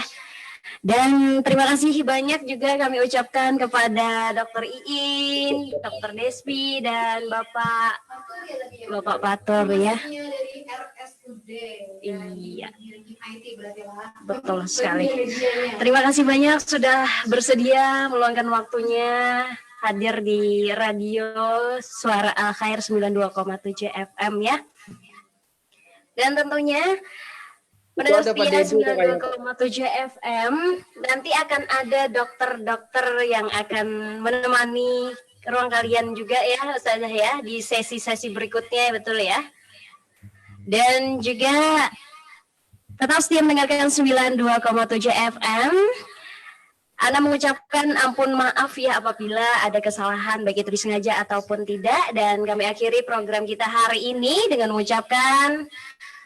Dan terima kasih banyak juga kami ucapkan kepada Dr. Iin, Dr. Despi, dan Bapak Patur ya. Dari RSUD. Iya. IT berarti lah. Betul sekali. Terima kasih banyak sudah bersedia meluangkan waktunya hadir di radio Suara Al Khair 92,7 FM ya. Dan tentunya pendengar setia 92,7 FM nanti akan ada dokter-dokter yang akan menemani ruang kalian juga ya Ustazah ya di sesi-sesi berikutnya, betul ya. Dan juga tetap setia mendengarkan 92,7 FM. Ana mengucapkan ampun maaf ya apabila ada kesalahan baik itu disengaja ataupun tidak. Dan kami akhiri program kita hari ini dengan mengucapkan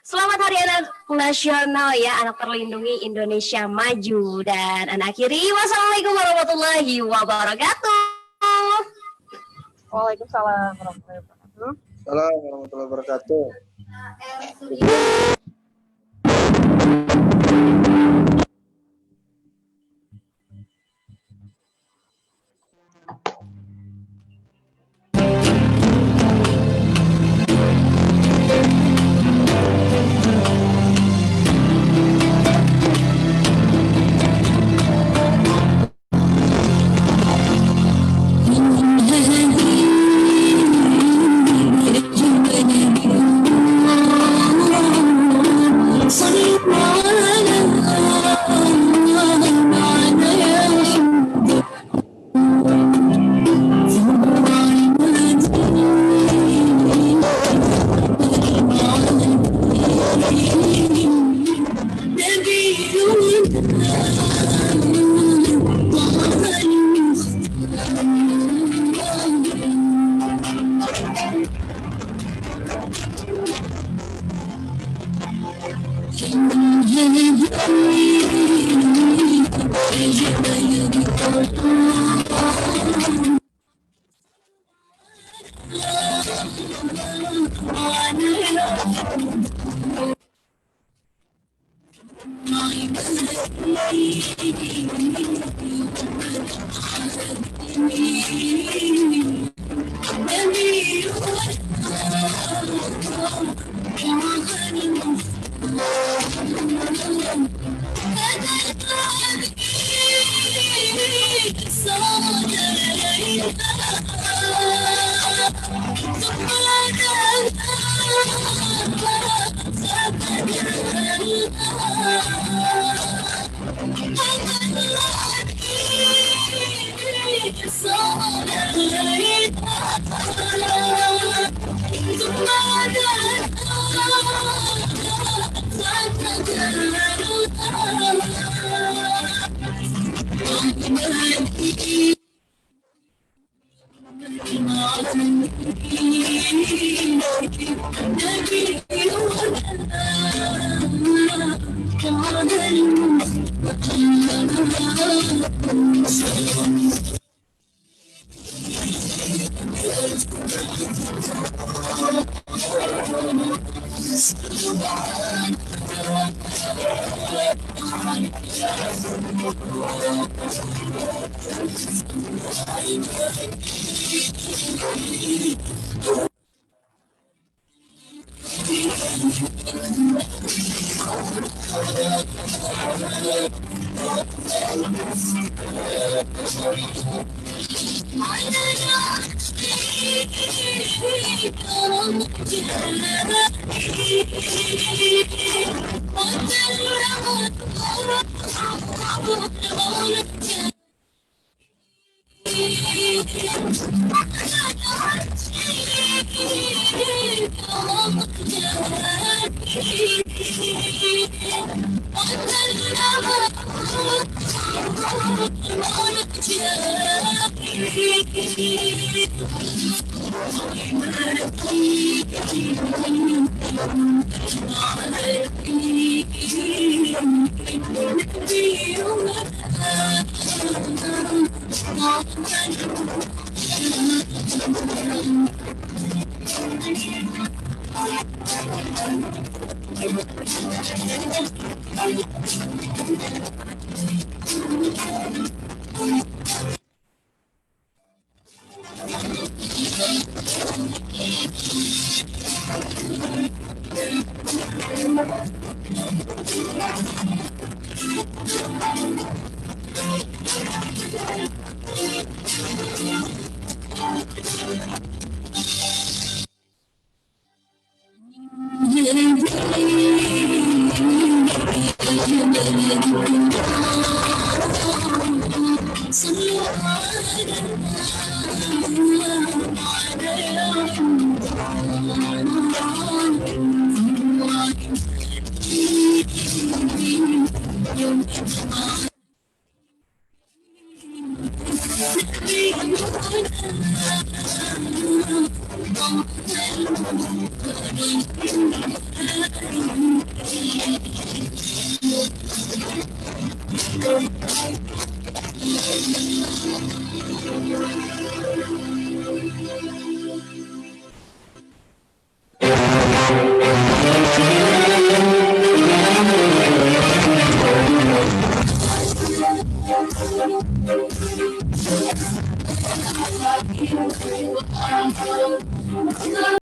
selamat Hari Anak Nasional ya, anak terlindungi Indonesia maju. Dan Ana akhiri, wassalamualaikum warahmatullahi wabarakatuh. Waalaikumsalam warahmatullahi wabarakatuh. Assalamualaikum warahmatullahi wabarakatuh. So